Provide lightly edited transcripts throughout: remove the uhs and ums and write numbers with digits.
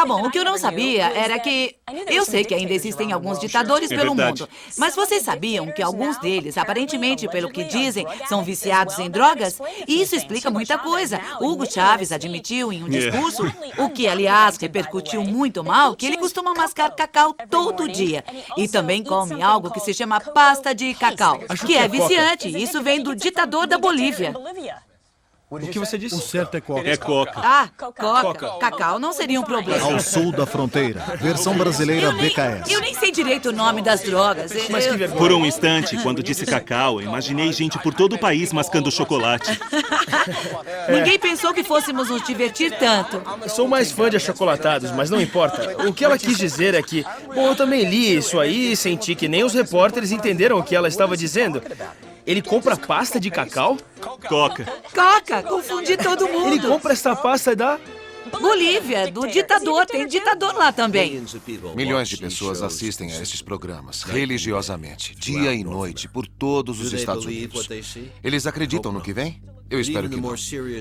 Tá bom, o que eu não sabia era que... Eu sei que ainda existem alguns ditadores pelo verdade. mundo, mas vocês sabiam que alguns deles, aparentemente, pelo que dizem, são viciados em drogas? E isso explica muita coisa. Hugo Chávez admitiu em um discurso, o que, aliás, repercutiu muito mal, que ele costuma mascar cacau todo dia. E também come algo que se chama pasta de cacau, que é viciante. Isso vem do ditador da Bolívia. O que você disse? O certo é coca. É coca. Ah, coca. Cacau não seria um problema. Ao sul da fronteira, versão brasileira BKS. Eu nem sei direito o nome das drogas. Mas que vergonha. Por um instante, quando disse cacau, imaginei gente por todo o país mascando chocolate. Ninguém pensou que fôssemos nos divertir tanto. Sou mais fã de achocolatados, mas não importa. O que ela quis dizer é que... Bom, eu também li isso aí e senti que nem os repórteres entenderam o que ela estava dizendo. Ele compra pasta de cacau? Coca. Coca, confundi todo Ele mundo. compra essa pasta da... Bolívia, do ditador. Tem ditador lá também. Milhões de pessoas assistem a esses programas, religiosamente, dia e noite, por todos os Estados Unidos. Eles acreditam no que vem? Eu espero que não.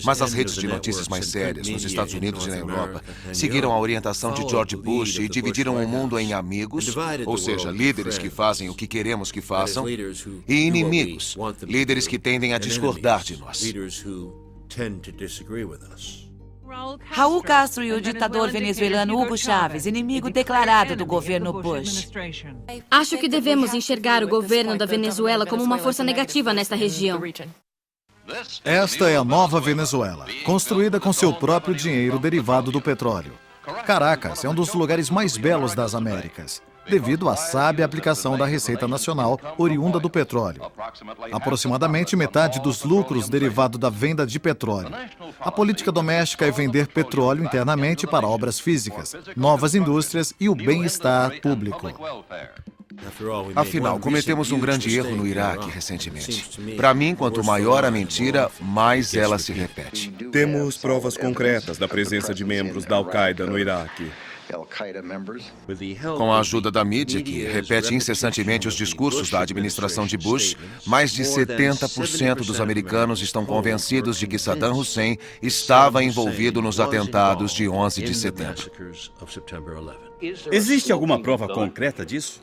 Mas as redes de notícias mais sérias, nos Estados Unidos e na Europa, seguiram a orientação de George Bush e dividiram o mundo em amigos, ou seja, líderes que fazem o que queremos que façam, e inimigos, líderes que tendem a discordar de nós. Raul Castro e o ditador venezuelano Hugo Chávez, inimigo declarado do governo Bush. Acho que devemos enxergar o governo da Venezuela como uma força negativa nesta região. Esta é a nova Venezuela, construída com seu próprio dinheiro derivado do petróleo. Caracas é um dos lugares mais belos das Américas, devido à sábia aplicação da Receita Nacional oriunda do petróleo. Aproximadamente metade dos lucros derivado da venda de petróleo. A política doméstica é vender petróleo internamente para obras físicas, novas indústrias e o bem-estar público. Afinal, cometemos um grande erro no Iraque recentemente. Para mim, quanto maior a mentira, mais ela se repete. Temos provas concretas da presença de membros da Al-Qaeda no Iraque. Com a ajuda da mídia, que repete incessantemente os discursos da administração de Bush, mais de 70% dos americanos estão convencidos de que Saddam Hussein estava envolvido nos atentados de 11 de setembro. Existe alguma prova concreta disso?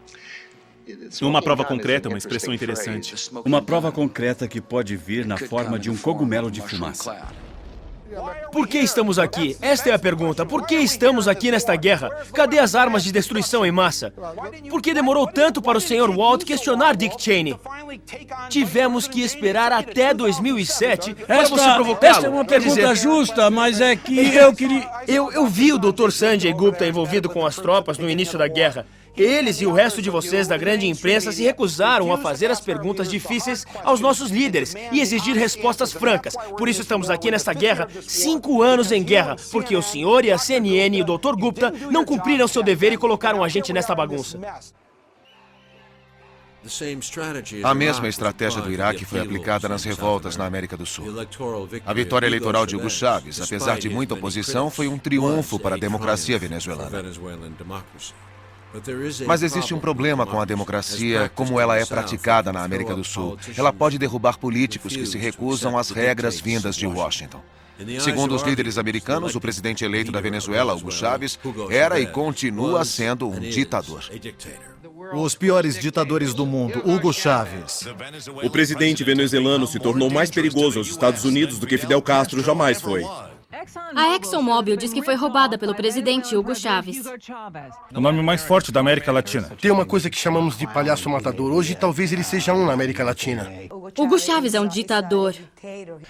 Uma prova concreta é uma expressão interessante. Uma prova concreta que pode vir na forma de um cogumelo de fumaça. Por que estamos aqui? Esta é a pergunta. Por que estamos aqui nesta guerra? Cadê as armas de destruição em massa? Por que demorou tanto para o Sr. Walt questionar Dick Cheney? Tivemos que esperar até 2007 para você provocá-lo. Esta é uma Quer pergunta dizer, justa, mas é que eu queria... Eu vi o Dr. Sanjay Gupta envolvido com as tropas no início da guerra. Eles e o resto de vocês da grande imprensa se recusaram a fazer as perguntas difíceis aos nossos líderes e exigir respostas francas. Por isso estamos aqui nesta guerra, 5 anos em guerra, porque o senhor e a CNN e o Dr. Gupta não cumpriram seu dever e colocaram a gente nesta bagunça. A mesma estratégia do Iraque foi aplicada nas revoltas na América do Sul. A vitória eleitoral de Hugo Chávez, apesar de muita oposição, foi um triunfo para a democracia venezuelana. Mas existe um problema com a democracia como ela é praticada na América do Sul. Ela pode derrubar políticos que se recusam às regras vindas de Washington. Segundo os líderes americanos, o presidente eleito da Venezuela, Hugo Chávez, era e continua sendo um ditador. Os piores ditadores do mundo, Hugo Chávez. O presidente venezuelano se tornou mais perigoso aos Estados Unidos do que Fidel Castro jamais foi. A ExxonMobil diz que foi roubada pelo presidente Hugo Chávez. O nome mais forte da América Latina. Tem uma coisa que chamamos de palhaço matador. Hoje talvez ele seja um na América Latina. Hugo Chávez é um ditador.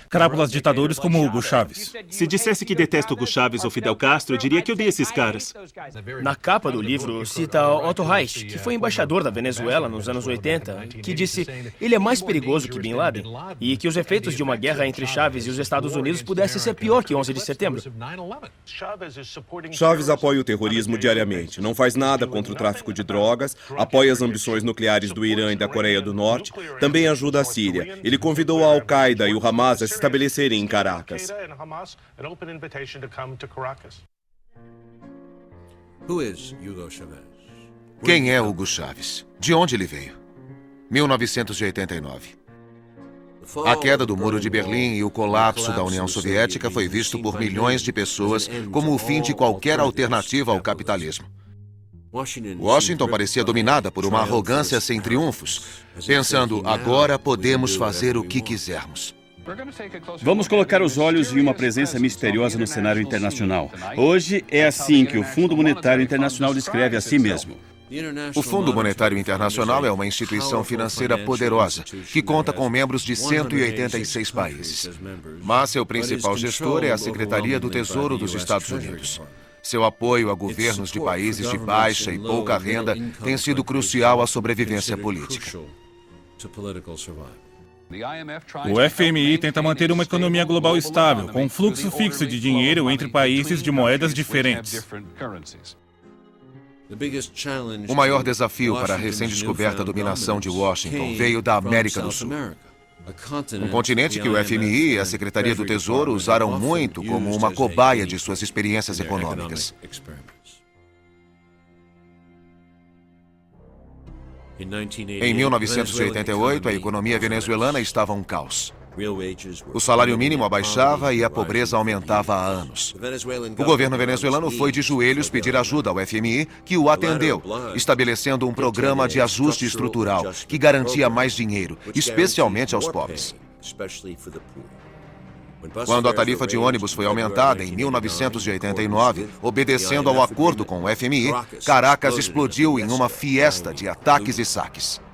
Crápulas ditadores como Hugo Chávez. Se dissesse que detesta Hugo Chávez ou Fidel Castro, eu diria que odeio esses caras. Na capa do livro cita Otto Reich, que foi embaixador da Venezuela nos anos 80, que disse ele é mais perigoso que Bin Laden e que os efeitos de uma guerra entre Chávez e os Estados Unidos pudessem ser pior que 11 de setembro. Chávez apoia o terrorismo diariamente, não faz nada contra o tráfico de drogas, apoia as ambições nucleares do Irã e da Coreia do Norte, também ajuda a Síria. Ele convidou a Al-Qaeda e o Hamas a se estabelecerem em Caracas. Quem é Hugo Chávez? De onde ele veio? 1989. A queda do Muro de Berlim e o colapso da União Soviética foi visto por milhões de pessoas como o fim de qualquer alternativa ao capitalismo. Washington parecia dominada por uma arrogância sem triunfos, pensando, agora podemos fazer o que quisermos. Vamos colocar os olhos em uma presença misteriosa no cenário internacional. Hoje é assim que o Fundo Monetário Internacional descreve a si mesmo. O Fundo Monetário Internacional é uma instituição financeira poderosa, que conta com membros de 186 países. Mas seu principal gestor é a Secretaria do Tesouro dos Estados Unidos. Seu apoio a governos de países de baixa e pouca renda tem sido crucial à sobrevivência política. O FMI tenta manter uma economia global estável, com um fluxo fixo de dinheiro entre países de moedas diferentes. O maior desafio para a recém-descoberta dominação de Washington veio da América do Sul. Um continente que o FMI e a Secretaria do Tesouro usaram muito como uma cobaia de suas experiências econômicas. Em 1988, a economia venezuelana estava um caos. O salário mínimo abaixava e a pobreza aumentava há anos. O governo venezuelano foi de joelhos pedir ajuda ao FMI, que o atendeu, estabelecendo um programa de ajuste estrutural que garantia mais dinheiro, especialmente aos pobres. Quando a tarifa de ônibus foi aumentada em 1989, obedecendo ao acordo com o FMI, Caracas explodiu em uma fiesta de ataques e saques.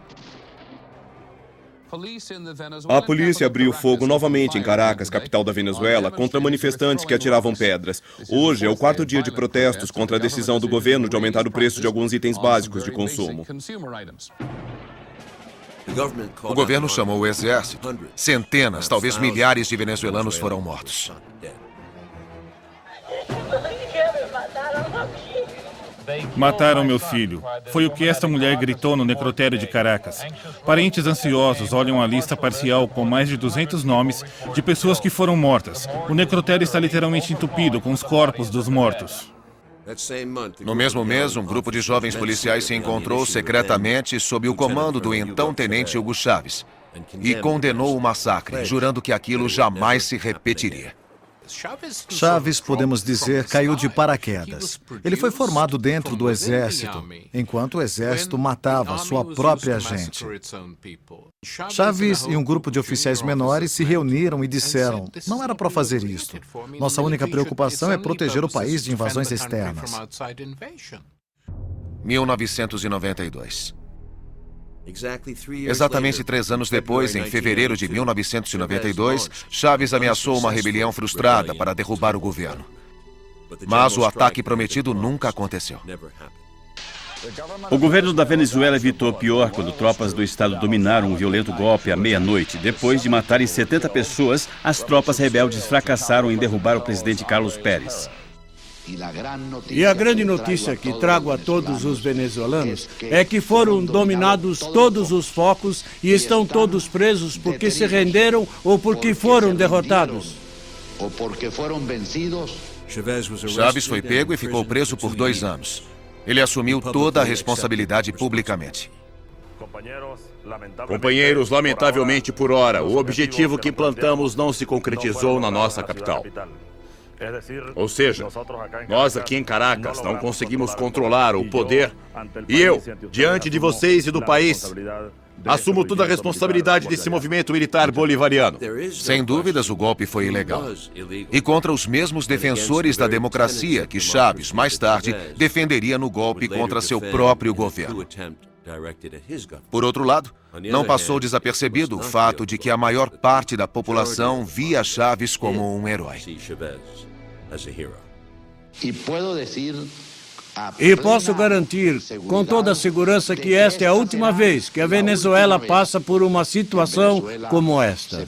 A polícia abriu fogo novamente em Caracas, capital da Venezuela, contra manifestantes que atiravam pedras. Hoje é o 4º dia de protestos contra a decisão do governo de aumentar o preço de alguns itens básicos de consumo. O governo chamou o exército. Centenas, talvez milhares de venezuelanos foram mortos. Mataram meu filho. Foi o que esta mulher gritou no necrotério de Caracas. Parentes ansiosos olham a lista parcial com mais de 200 nomes de pessoas que foram mortas. O necrotério está literalmente entupido com os corpos dos mortos. No mesmo mês, um grupo de jovens policiais se encontrou secretamente sob o comando do então tenente Hugo Chávez e condenou o massacre, jurando que aquilo jamais se repetiria. Chávez, podemos dizer, caiu de paraquedas. Ele foi formado dentro do exército, enquanto o exército matava sua própria gente. Chávez e um grupo de oficiais menores se reuniram e disseram: não era para fazer isto. Nossa única preocupação é proteger o país de invasões externas. 1992. Exatamente 3 anos depois, em fevereiro de 1992, Chávez ameaçou uma rebelião frustrada para derrubar o governo. Mas o ataque prometido nunca aconteceu. O governo da Venezuela evitou o pior quando tropas do estado dominaram um violento golpe à meia-noite. Depois de matarem 70 pessoas, as tropas rebeldes fracassaram em derrubar o presidente Carlos Pérez. E a grande notícia que trago a todos os venezuelanos é que foram dominados todos os focos e estão todos presos porque se renderam ou porque foram derrotados. Chávez foi pego e ficou preso por 2 anos. Ele assumiu toda a responsabilidade publicamente. Companheiros, lamentavelmente por hora, o objetivo que plantamos não se concretizou na nossa capital. Ou seja, nós aqui em Caracas não conseguimos controlar o poder e eu, diante de vocês e do país, assumo toda a responsabilidade desse movimento militar bolivariano. Sem dúvidas, o golpe foi ilegal. E contra os mesmos defensores da democracia que Chávez, mais tarde, defenderia no golpe contra seu próprio governo. Por outro lado, não passou desapercebido o fato de que a maior parte da população via Chávez como um herói. E posso garantir com toda a segurança que esta é a última vez que a Venezuela passa por uma situação como esta.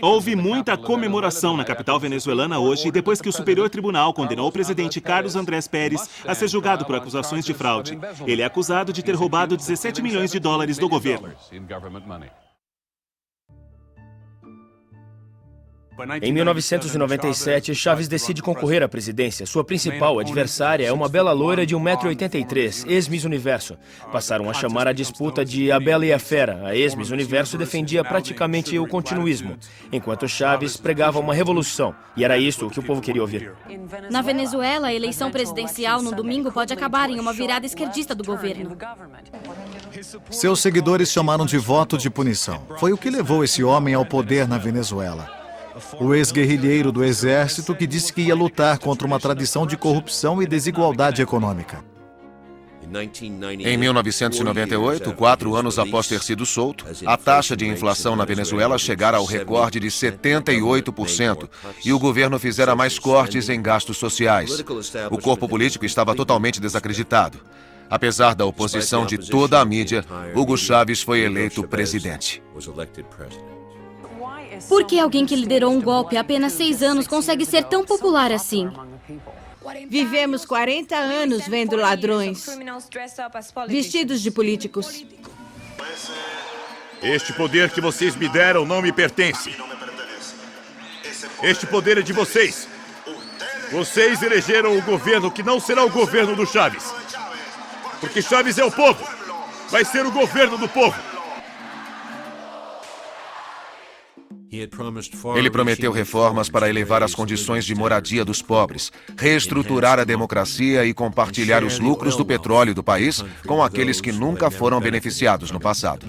Houve muita comemoração na capital venezuelana hoje, depois que o Superior Tribunal condenou o presidente Carlos Andrés Pérez a ser julgado por acusações de fraude. Ele é acusado de ter roubado 17 milhões de dólares do governo. Em 1997, Chávez decide concorrer à presidência. Sua principal adversária é uma bela loira de 1,83 m, ex-Miss Universo. Passaram a chamar a disputa de A Bela e a Fera. A ex-Miss Universo defendia praticamente o continuismo, enquanto Chávez pregava uma revolução. E era isso que o povo queria ouvir. Na Venezuela, a eleição presidencial no domingo pode acabar em uma virada esquerdista do governo. Seus seguidores chamaram de voto de punição. Foi o que levou esse homem ao poder na Venezuela. O ex-guerrilheiro do exército que disse que ia lutar contra uma tradição de corrupção e desigualdade econômica. Em 1998, 4 anos após ter sido solto, a taxa de inflação na Venezuela chegara ao recorde de 78% e o governo fizera mais cortes em gastos sociais. O corpo político estava totalmente desacreditado. Apesar da oposição de toda a mídia, Hugo Chávez foi eleito presidente. Por que alguém que liderou um golpe há apenas 6 anos consegue ser tão popular assim? Vivemos 40 anos vendo ladrões vestidos de políticos. Este poder que vocês me deram não me pertence. Este poder é de vocês. Vocês elegeram o governo que não será o governo do Chávez. Porque Chávez é o povo. Vai ser o governo do povo. Ele prometeu reformas para elevar as condições de moradia dos pobres, reestruturar a democracia e compartilhar os lucros do petróleo do país com aqueles que nunca foram beneficiados no passado.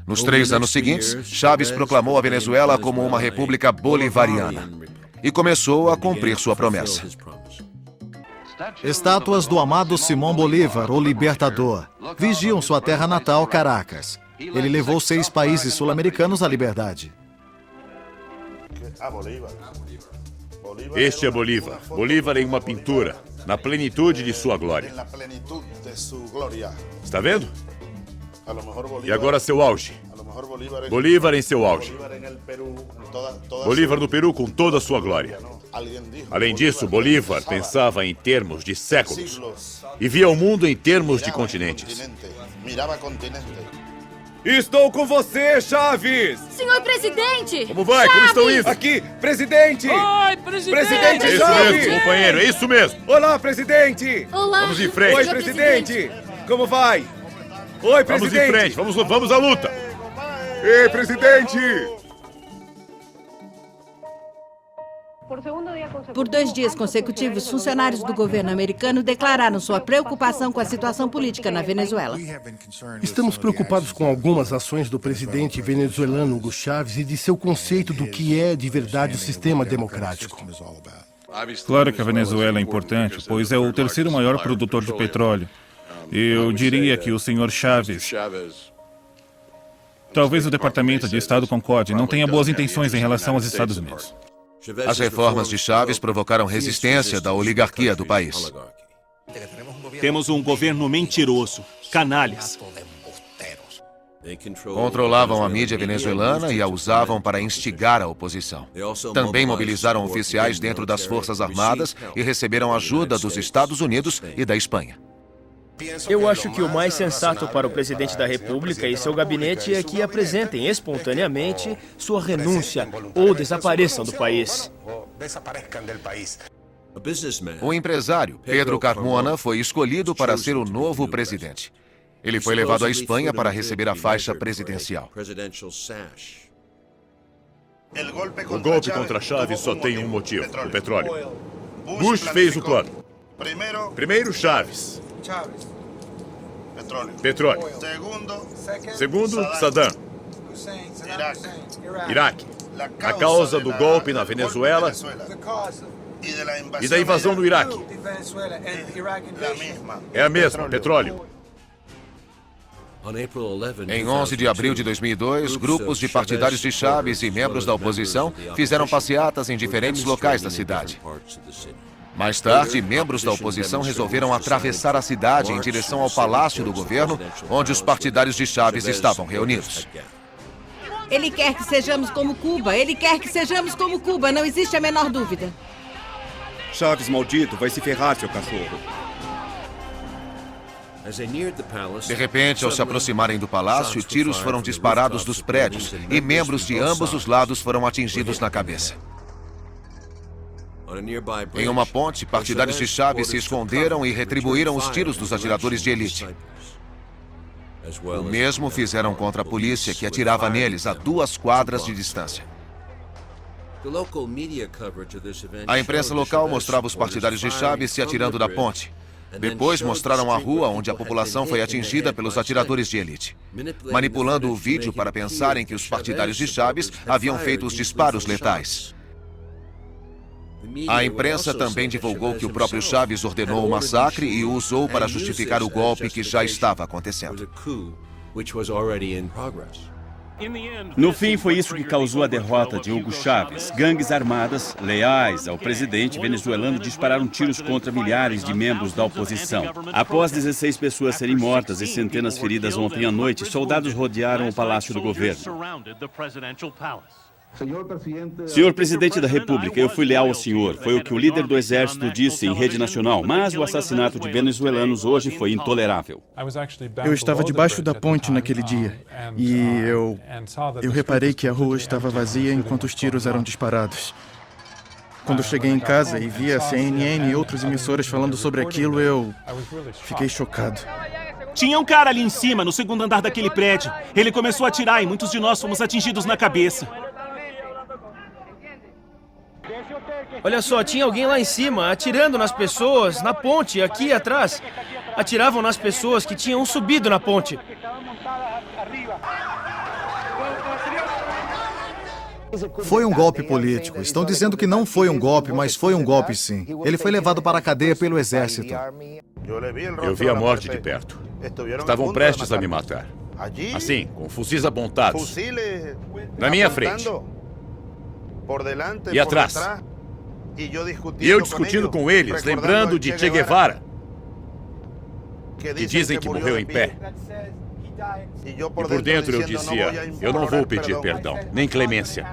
Nos 3 anos seguintes, Chávez proclamou a Venezuela como uma república bolivariana e começou a cumprir sua promessa. Estátuas do amado Simão Bolívar, o libertador, vigiam sua terra natal, Caracas. Ele levou 6 países sul-americanos à liberdade. Este é Bolívar. Bolívar em uma pintura, na plenitude de sua glória. Está vendo? E agora seu auge. Bolívar em seu auge. Bolívar no Peru com toda a sua glória. Além disso, Bolívar pensava em termos de séculos e via o mundo em termos de continentes. Estou com você, Chávez! Senhor presidente! Como vai? Como estão indo? Aqui, presidente! Oi, presidente! Presidente É isso Chávez! mesmo, companheiro, é isso mesmo! Olá, presidente! Olá! Vamos em frente! Oi, presidente! Como vai? Oi, presidente! Vamos em frente, vamos à luta! Ei, presidente! Por 2 dias consecutivos, funcionários do governo americano declararam sua preocupação com a situação política na Venezuela. Estamos preocupados com algumas ações do presidente venezuelano Hugo Chávez e de seu conceito do que é de verdade o sistema democrático. Claro que a Venezuela é importante, pois é o 3º maior produtor de petróleo. Eu diria que o senhor Chávez... Talvez o Departamento de Estado concorde, não tenha boas intenções em relação aos Estados Unidos. As reformas de Chávez provocaram resistência da oligarquia do país. Temos um governo mentiroso, canalhas. Controlavam a mídia venezuelana e a usavam para instigar a oposição. Também mobilizaram oficiais dentro das Forças Armadas e receberam ajuda dos Estados Unidos e da Espanha. Eu acho que o mais sensato para o presidente da República e seu gabinete é que apresentem espontaneamente sua renúncia ou desapareçam do país. O empresário Pedro Carmona foi escolhido para ser o novo presidente. Ele foi levado à Espanha para receber a faixa presidencial. O golpe contra Chávez só tem um motivo, o petróleo. Bush fez o plano. Primeiro, Chávez. Petróleo. Segundo, Saddam. Iraque. A causa do golpe na Venezuela e da invasão no Iraque. É a mesma, petróleo. Em 11 de abril de 2002, grupos de partidários de Chávez e membros da oposição fizeram passeatas em diferentes locais da cidade. Mais tarde, membros da oposição resolveram atravessar a cidade em direção ao palácio do governo, onde os partidários de Chávez estavam reunidos. Ele quer que sejamos como Cuba. Ele quer que sejamos como Cuba. Não existe a menor dúvida. Chávez maldito, vai se ferrar, seu cachorro. De repente, ao se aproximarem do palácio, tiros foram disparados dos prédios e membros de ambos os lados foram atingidos na cabeça. Em uma ponte, partidários de Chávez se esconderam e retribuíram os tiros dos atiradores de elite. O mesmo fizeram contra a polícia, que atirava neles a 2 quadras de distância. A imprensa local mostrava os partidários de Chávez se atirando da ponte. Depois mostraram a rua onde a população foi atingida pelos atiradores de elite, manipulando o vídeo para pensarem que os partidários de Chávez haviam feito os disparos letais. A imprensa também divulgou que o próprio Chávez ordenou o massacre e o usou para justificar o golpe que já estava acontecendo. No fim, foi isso que causou a derrota de Hugo Chávez. Gangues armadas, leais ao presidente venezuelano, dispararam tiros contra milhares de membros da oposição. Após 16 pessoas serem mortas e centenas feridas ontem à noite, soldados rodearam o Palácio do Governo. Senhor Presidente da República, eu fui leal ao senhor. Foi o que o líder do exército disse em rede nacional, mas o assassinato de venezuelanos hoje foi intolerável. Eu estava debaixo da ponte naquele dia e eu reparei que a rua estava vazia enquanto os tiros eram disparados. Quando eu cheguei em casa e vi a CNN e outras emissoras falando sobre aquilo, eu fiquei chocado. Tinha um cara ali em cima, no 2º andar daquele prédio. Ele começou a atirar e muitos de nós fomos atingidos na cabeça. Olha só, tinha alguém lá em cima atirando nas pessoas, na ponte, aqui atrás. Atiravam nas pessoas que tinham subido na ponte. Foi um golpe político. Estão dizendo que não foi um golpe, mas foi um golpe sim. Ele foi levado para a cadeia pelo exército. Eu vi a morte de perto. Estavam prestes a me matar. Assim, com fuzis apontados. Na minha frente. E atrás. E eu discutindo com eles, lembrando de Che Guevara, que dizem que morreu em pé. E por dentro eu dizia, eu não vou pedir perdão, nem clemência.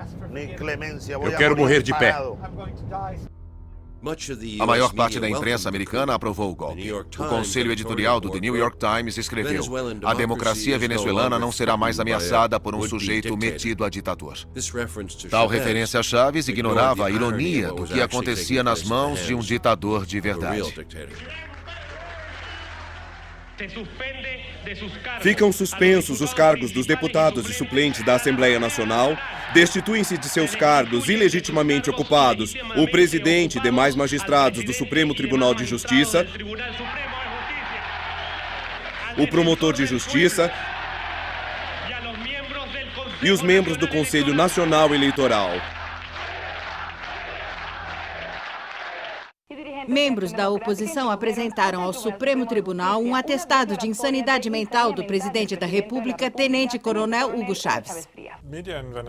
Eu quero morrer de pé. A maior parte da imprensa americana aprovou o golpe. O conselho editorial do The New York Times escreveu: a democracia venezuelana não será mais ameaçada por um sujeito metido a ditador. Tal referência a Chávez ignorava a ironia do que acontecia nas mãos de um ditador de verdade. Ficam suspensos os cargos dos deputados e suplentes da Assembleia Nacional, destituem-se de seus cargos ilegitimamente ocupados o presidente e demais magistrados do Supremo Tribunal de Justiça, o promotor de justiça e os membros do Conselho Nacional Eleitoral. Membros da oposição apresentaram ao Supremo Tribunal um atestado de insanidade mental do presidente da República, Tenente Coronel Hugo Chávez.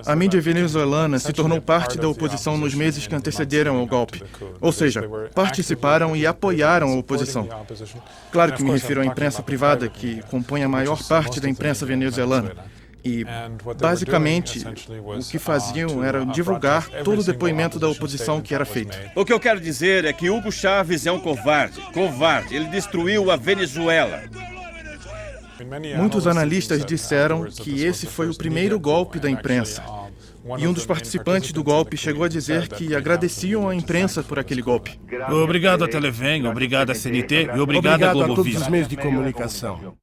A mídia venezuelana se tornou parte da oposição nos meses que antecederam ao golpe. Ou seja, participaram e apoiaram a oposição. Claro que me refiro à imprensa privada, que compõe a maior parte da imprensa venezuelana. E, basicamente, o que faziam era divulgar todo o depoimento da oposição que era feito. O que eu quero dizer é que Hugo Chávez é um covarde. Covarde. Ele destruiu a Venezuela. Muitos analistas disseram que esse foi o primeiro golpe da imprensa. E um dos participantes do golpe chegou a dizer que agradeciam à imprensa por aquele golpe. Obrigado à Televen, obrigado à CNT e obrigado à Globovisa. Todos os meios de comunicação.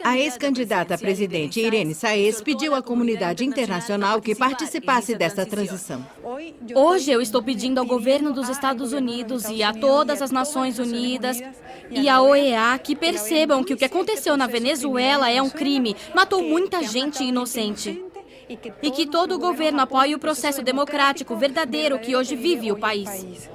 A ex-candidata a presidente, Irene Saez, pediu à comunidade internacional que participasse desta transição. Hoje eu estou pedindo ao governo dos Estados Unidos e a todas as Nações Unidas e à OEA que percebam que o que aconteceu na Venezuela é um crime. Matou muita gente inocente. E que todo o governo apoie o processo democrático verdadeiro que hoje vive o país.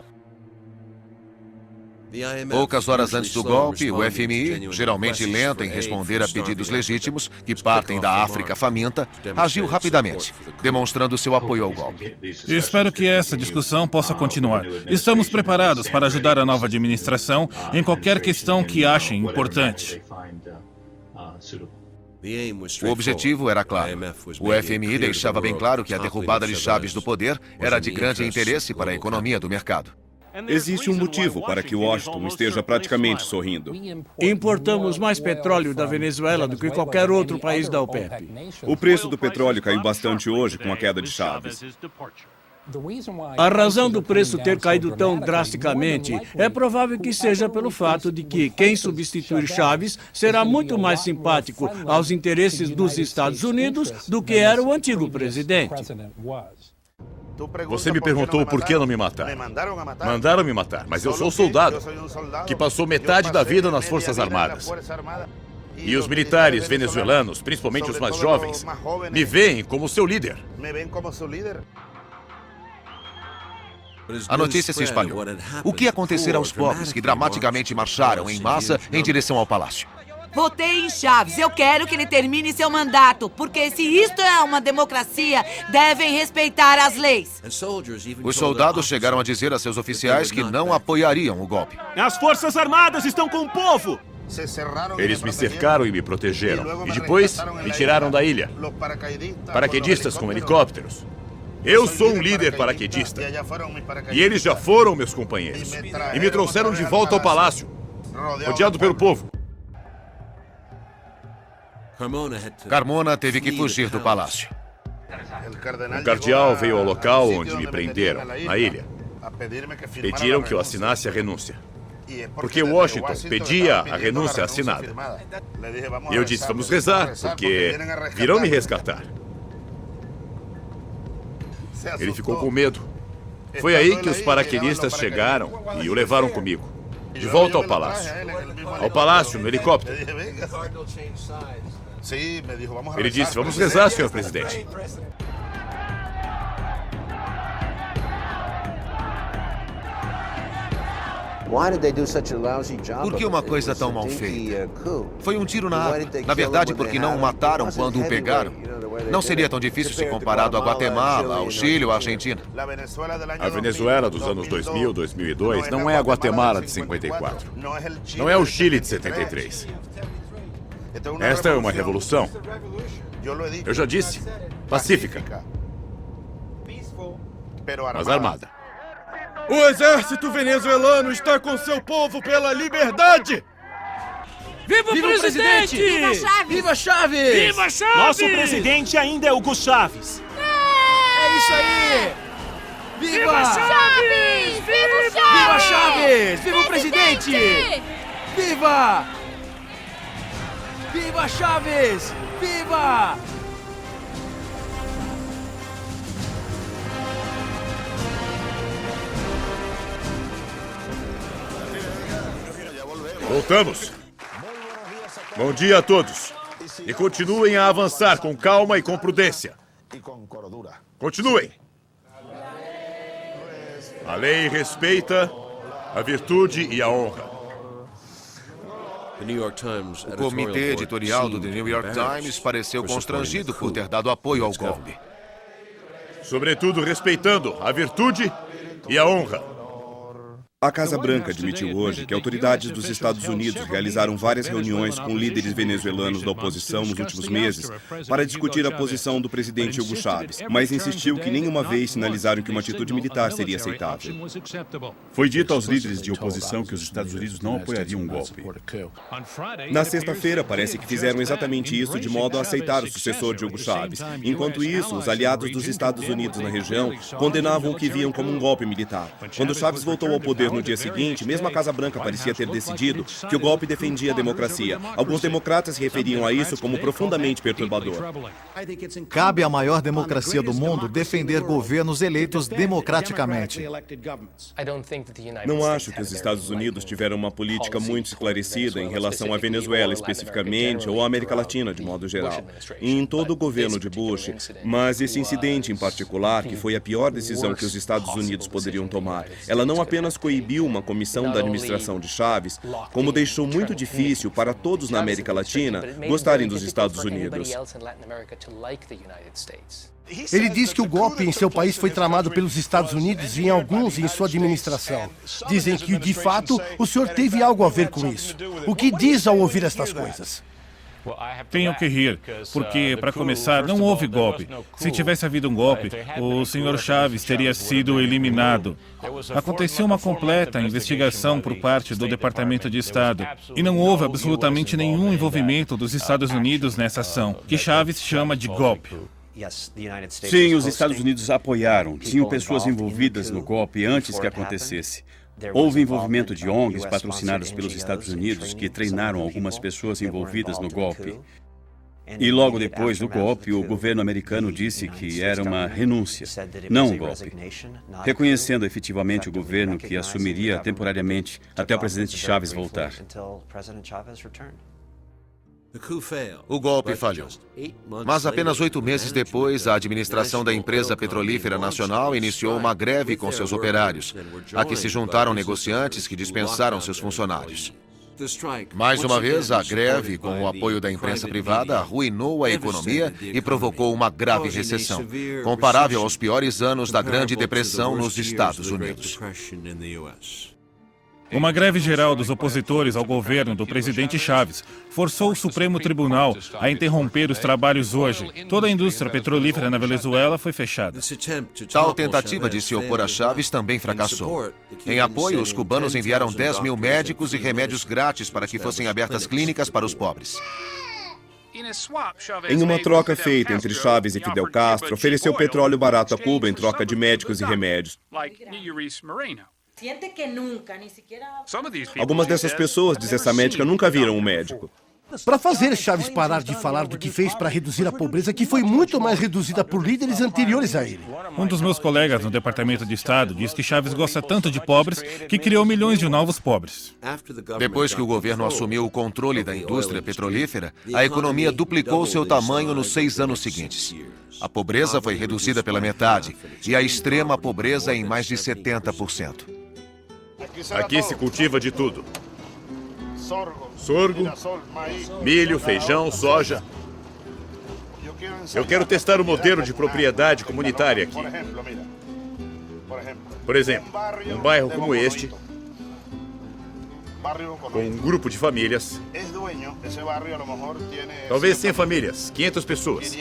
Poucas horas antes do golpe, o FMI, geralmente lento em responder a pedidos legítimos que partem da África faminta, agiu rapidamente, demonstrando seu apoio ao golpe. Espero que essa discussão possa continuar. Estamos preparados para ajudar a nova administração em qualquer questão que achem importante. O objetivo era claro. O FMI deixava bem claro que a derrubada de Chávez do poder era de grande interesse para a economia do mercado. Existe um motivo para que Washington esteja praticamente sorrindo. Importamos mais petróleo da Venezuela do que qualquer outro país da OPEP. O preço do petróleo caiu bastante hoje com a queda de Chávez. A razão do preço ter caído tão drasticamente é provável que seja pelo fato de que quem substituir Chávez será muito mais simpático aos interesses dos Estados Unidos do que era o antigo presidente. Você me perguntou por que não me mataram. Mandaram me matar, mas eu sou um soldado que passou metade da vida nas Forças Armadas. E os militares venezuelanos, principalmente os mais jovens, me veem como seu líder. A notícia se espalhou. O que acontecerá aos pobres que dramaticamente marcharam em massa em direção ao palácio? Votei em Chávez. Eu quero que ele termine seu mandato, porque se isto é uma democracia, devem respeitar as leis. Os soldados chegaram a dizer a seus oficiais que não apoiariam o golpe. As Forças Armadas estão com o povo! Eles me cercaram e me protegeram. E depois me tiraram da ilha. Paraquedistas com helicópteros. Eu sou um líder paraquedista. E eles já foram meus companheiros. E me trouxeram de volta ao palácio, rodeado pelo povo. Carmona teve que fugir do palácio. O cardeal veio ao local onde me prenderam, na ilha. Pediram que eu assinasse a renúncia. Porque Washington pedia a renúncia assinada. Eu disse, vamos rezar, porque virão me resgatar. Ele ficou com medo. Foi aí que os paraquedistas chegaram e o levaram comigo. De volta ao palácio. Ao palácio, no helicóptero. Ele disse, vamos rezar, senhor presidente. Por que uma coisa tão mal feita? Foi um tiro na água. Na verdade, porque não o mataram quando o pegaram. Não seria tão difícil se comparado a Guatemala, ao Chile ou à Argentina. A Venezuela dos anos 2000, 2002 não é a Guatemala de 54. Não é o Chile de 73. Esta é uma revolução. Eu já disse, pacífica, mas armada. O exército venezuelano está com seu povo pela liberdade! Viva o presidente! Viva Chávez! Viva Chávez! Viva Chávez! Nosso presidente ainda é Hugo Chávez. É isso aí! Viva Chávez! Viva Chávez! Viva o presidente! Viva! Viva Chávez! Viva! Voltamos. Bom dia a todos. E continuem a avançar com calma e com prudência. Continuem. A lei respeita a virtude e a honra. O comitê editorial do The New York Times pareceu constrangido por ter dado apoio ao golpe. Sobretudo respeitando a virtude e a honra. A Casa Branca admitiu hoje que autoridades dos Estados Unidos realizaram várias reuniões com líderes venezuelanos da oposição nos últimos meses para discutir a posição do presidente Hugo Chávez, mas insistiu que nenhuma vez sinalizaram que uma atitude militar seria aceitável. Foi dito aos líderes de oposição que os Estados Unidos não apoiariam um golpe. Na sexta-feira, parece que fizeram exatamente isso de modo a aceitar o sucessor de Hugo Chávez. Enquanto isso, os aliados dos Estados Unidos na região condenavam o que viam como um golpe militar. Quando Chávez voltou ao poder no dia seguinte, mesmo a Casa Branca parecia ter decidido que o golpe defendia a democracia. Alguns democratas se referiam a isso como profundamente perturbador. Cabe à maior democracia do mundo defender governos eleitos democraticamente. Não acho que os Estados Unidos tiveram uma política muito esclarecida em relação à Venezuela especificamente ou à América Latina de modo geral, e em todo o governo de Bush, mas esse incidente em particular, que foi a pior decisão que os Estados Unidos poderiam tomar, ela não apenas coibiu uma comissão da administração de Chávez, como deixou muito difícil para todos na América Latina gostarem dos Estados Unidos. Ele diz que o golpe em seu país foi tramado pelos Estados Unidos e em alguns em sua administração. Dizem que, de fato, o senhor teve algo a ver com isso. O que diz ao ouvir estas coisas? Tenho que rir, porque, para começar, não houve golpe. Se tivesse havido um golpe, o Sr. Chaves teria sido eliminado. Aconteceu uma completa investigação por parte do Departamento de Estado e não houve absolutamente nenhum envolvimento dos Estados Unidos nessa ação, que Chaves chama de golpe. Sim, os Estados Unidos apoiaram. Tinham pessoas envolvidas no golpe antes que acontecesse. Houve envolvimento de ONGs patrocinadas pelos Estados Unidos que treinaram algumas pessoas envolvidas no golpe. E logo depois do golpe, o governo americano disse que era uma renúncia, não um golpe, reconhecendo efetivamente o governo que assumiria temporariamente até o presidente Chaves voltar. O golpe falhou. Mas apenas 8 meses depois, a administração da empresa petrolífera nacional iniciou uma greve com seus operários, a que se juntaram negociantes que dispensaram seus funcionários. Mais uma vez, a greve, com o apoio da imprensa privada, arruinou a economia e provocou uma grave recessão, comparável aos piores anos da Grande Depressão nos Estados Unidos. Uma greve geral dos opositores ao governo do presidente Chaves forçou o Supremo Tribunal a interromper os trabalhos hoje. Toda a indústria petrolífera na Venezuela foi fechada. Tal tentativa de se opor a Chaves também fracassou. Em apoio, os cubanos enviaram 10 mil médicos e remédios grátis para que fossem abertas clínicas para os pobres. Em uma troca feita entre Chaves e Fidel Castro, ofereceu petróleo barato a Cuba em troca de médicos e remédios. Algumas dessas pessoas, diz essa médica, nunca viram um médico. Para fazer Chaves parar de falar do que fez para reduzir a pobreza, que foi muito mais reduzida por líderes anteriores a ele. Um dos meus colegas no Departamento de Estado diz que Chaves gosta tanto de pobres que criou milhões de novos pobres. Depois que o governo assumiu o controle da indústria petrolífera, a economia duplicou seu tamanho nos 6 anos seguintes. A pobreza foi reduzida pela metade e a extrema pobreza em mais de 70%. Aqui se cultiva de tudo. Sorgo, milho, feijão, soja. Eu quero testar o modelo de propriedade comunitária aqui. Por exemplo, um bairro como este, com um grupo de famílias, talvez 100 famílias, 500 pessoas.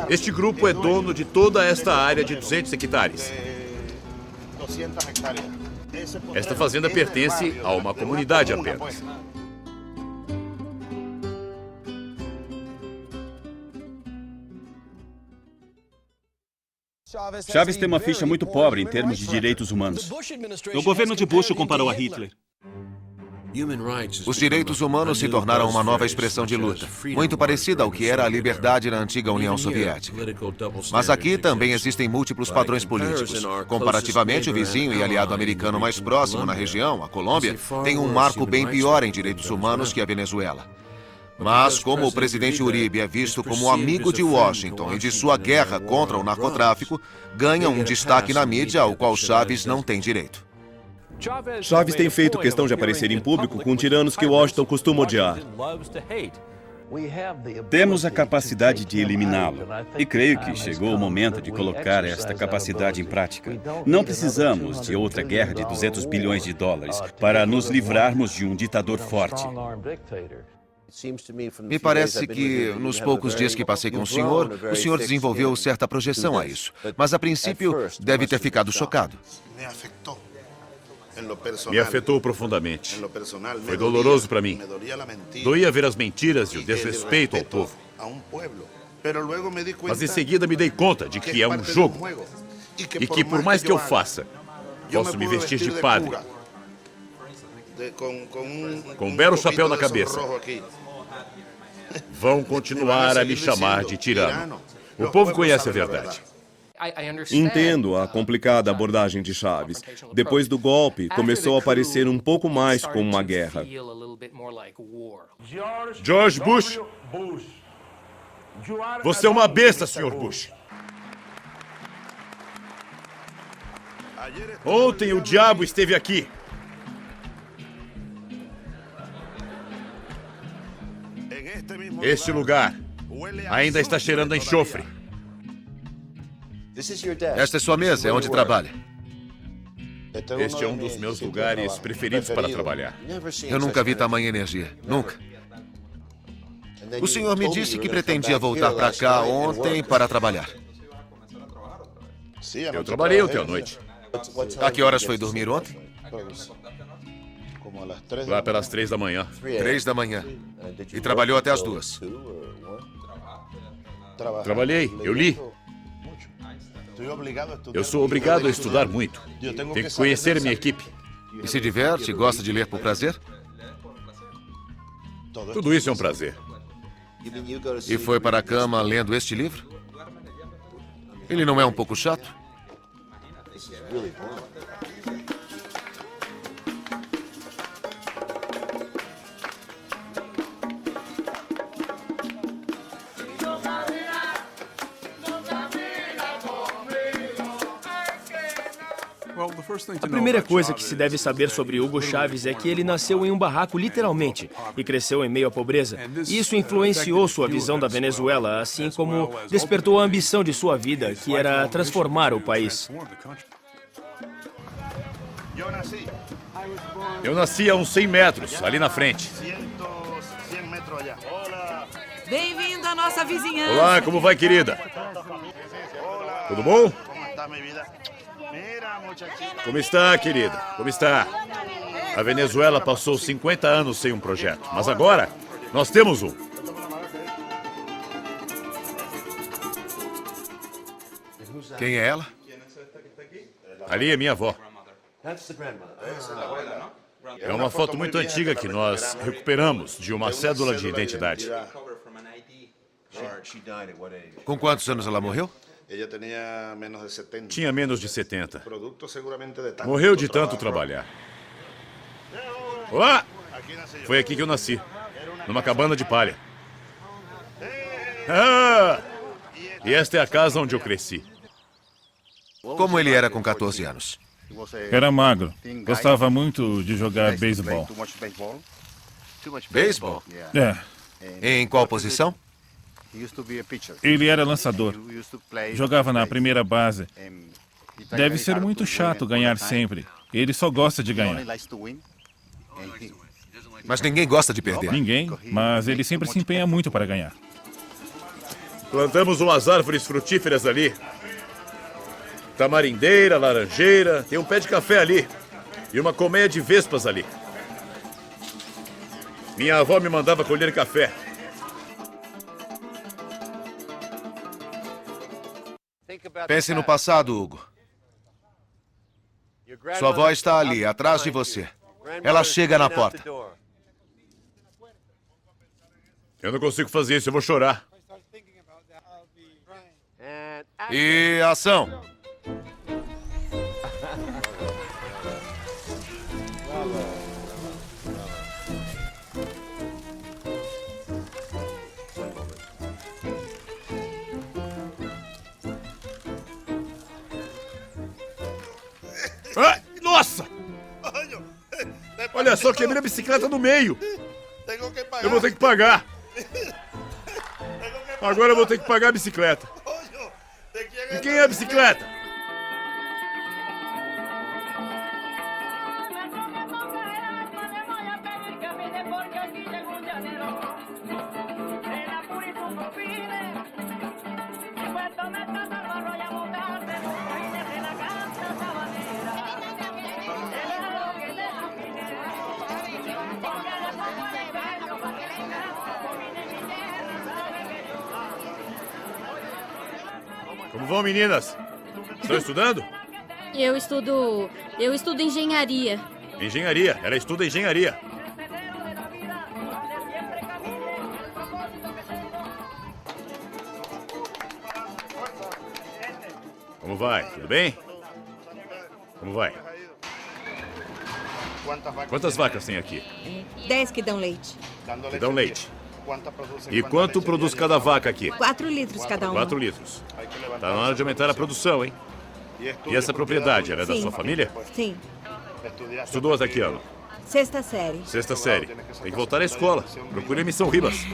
Este grupo é dono de toda esta área de 200 hectares. Esta fazenda pertence a uma comunidade apenas. Chaves tem uma ficha muito pobre em termos de direitos humanos. O governo de Bush o comparou a Hitler. Os direitos humanos se tornaram uma nova expressão de luta, muito parecida ao que era a liberdade na antiga União Soviética. Mas aqui também existem múltiplos padrões políticos. Comparativamente, o vizinho e aliado americano mais próximo na região, a Colômbia, tem um marco bem pior em direitos humanos que a Venezuela. Mas, como o presidente Uribe é visto como amigo de Washington e de sua guerra contra o narcotráfico, ganha um destaque na mídia ao qual Chaves não tem direito. Chaves tem feito questão de aparecer em público com tiranos que Washington costuma odiar. Temos a capacidade de eliminá-lo. E creio que chegou o momento de colocar esta capacidade em prática. Não precisamos de outra guerra de 200 bilhões de dólares para nos livrarmos de um ditador forte. Me parece que, nos poucos dias que passei com o senhor desenvolveu certa projeção a isso. Mas, a princípio, deve ter ficado chocado. Me afetou profundamente. Foi doloroso para mim. Doía ver as mentiras e o desrespeito ao povo. Mas em seguida me dei conta de que é um jogo. E que por mais que eu faça, posso me vestir de padre, com um belo chapéu na cabeça. Vão continuar a me chamar de tirano. O povo conhece a verdade. Entendo a complicada abordagem de Chaves. Depois do golpe, começou a parecer um pouco mais como uma guerra. George Bush. Você é uma besta, Sr. Bush. Ontem o diabo esteve aqui. Este lugar ainda está cheirando a enxofre. Esta é sua mesa, é onde trabalha. Este é um dos meus lugares preferidos para trabalhar. Eu nunca vi tamanha energia. Nunca. O senhor me disse que pretendia voltar para cá ontem para trabalhar. Eu trabalhei ontem à noite. A que horas foi dormir ontem? Lá pelas 3 da manhã. 3 da manhã. E trabalhou até as 2. Trabalhei, eu li. Eu sou obrigado a estudar muito. Tenho que conhecer minha equipe. E se diverte? Gosta de ler por prazer? Tudo isso é um prazer. E foi para a cama lendo este livro? Ele não é um pouco chato? A primeira coisa que se deve saber sobre Hugo Chávez é que ele nasceu em um barraco, literalmente, e cresceu em meio à pobreza. Isso influenciou sua visão da Venezuela, assim como despertou a ambição de sua vida, que era transformar o país. Eu nasci a uns 100 metros, ali na frente. Bem-vindo à nossa vizinhança. Olá, como vai, querida? Tudo bom? Como está, querida? Como está? A Venezuela passou 50 anos sem um projeto, mas agora nós temos um. Quem é ela? Ali é minha avó. É uma foto muito antiga que nós recuperamos de uma cédula de identidade. Com quantos anos ela morreu? Tinha menos de 70. Morreu de tanto trabalhar. Olá! Foi aqui que eu nasci, numa cabana de palha. Ah! E esta é a casa onde eu cresci. Como ele era com 14 anos? Era magro. Gostava muito de jogar beisebol. Beisebol? É. Em qual posição? Ele era lançador. Jogava na primeira base. Deve ser muito chato ganhar sempre. Ele só gosta de ganhar. Mas ninguém gosta de perder. Ninguém, mas ele sempre se empenha muito para ganhar. Plantamos umas árvores frutíferas ali. Tamarindeira, laranjeira, tem um pé de café ali. E uma colmeia de vespas ali. Minha avó me mandava colher café. Pense no passado, Hugo. Sua avó está ali, atrás de você. Ela chega na porta. Eu não consigo fazer isso, eu vou chorar. E ação! Ah, nossa! Olha só, quebrei a bicicleta no meio. Eu vou ter que pagar. Agora eu vou ter que pagar a bicicleta. De quem é a bicicleta? Como vão, meninas? Estão estudando? Eu estudo engenharia. Engenharia. Ela estuda engenharia. Como vai? Tudo bem? Como vai? Quantas vacas tem aqui? 10 que dão leite. Que dão leite. E quanto produz cada vaca aqui? 4 litros cada uma. 4 litros. Tá na hora de aumentar a produção, hein? E essa propriedade, ela é da Sim. sua família? Sim. Estudou até que ano? 6ª série. 6ª série. Tem que voltar à escola. Procure a Missão Ribas.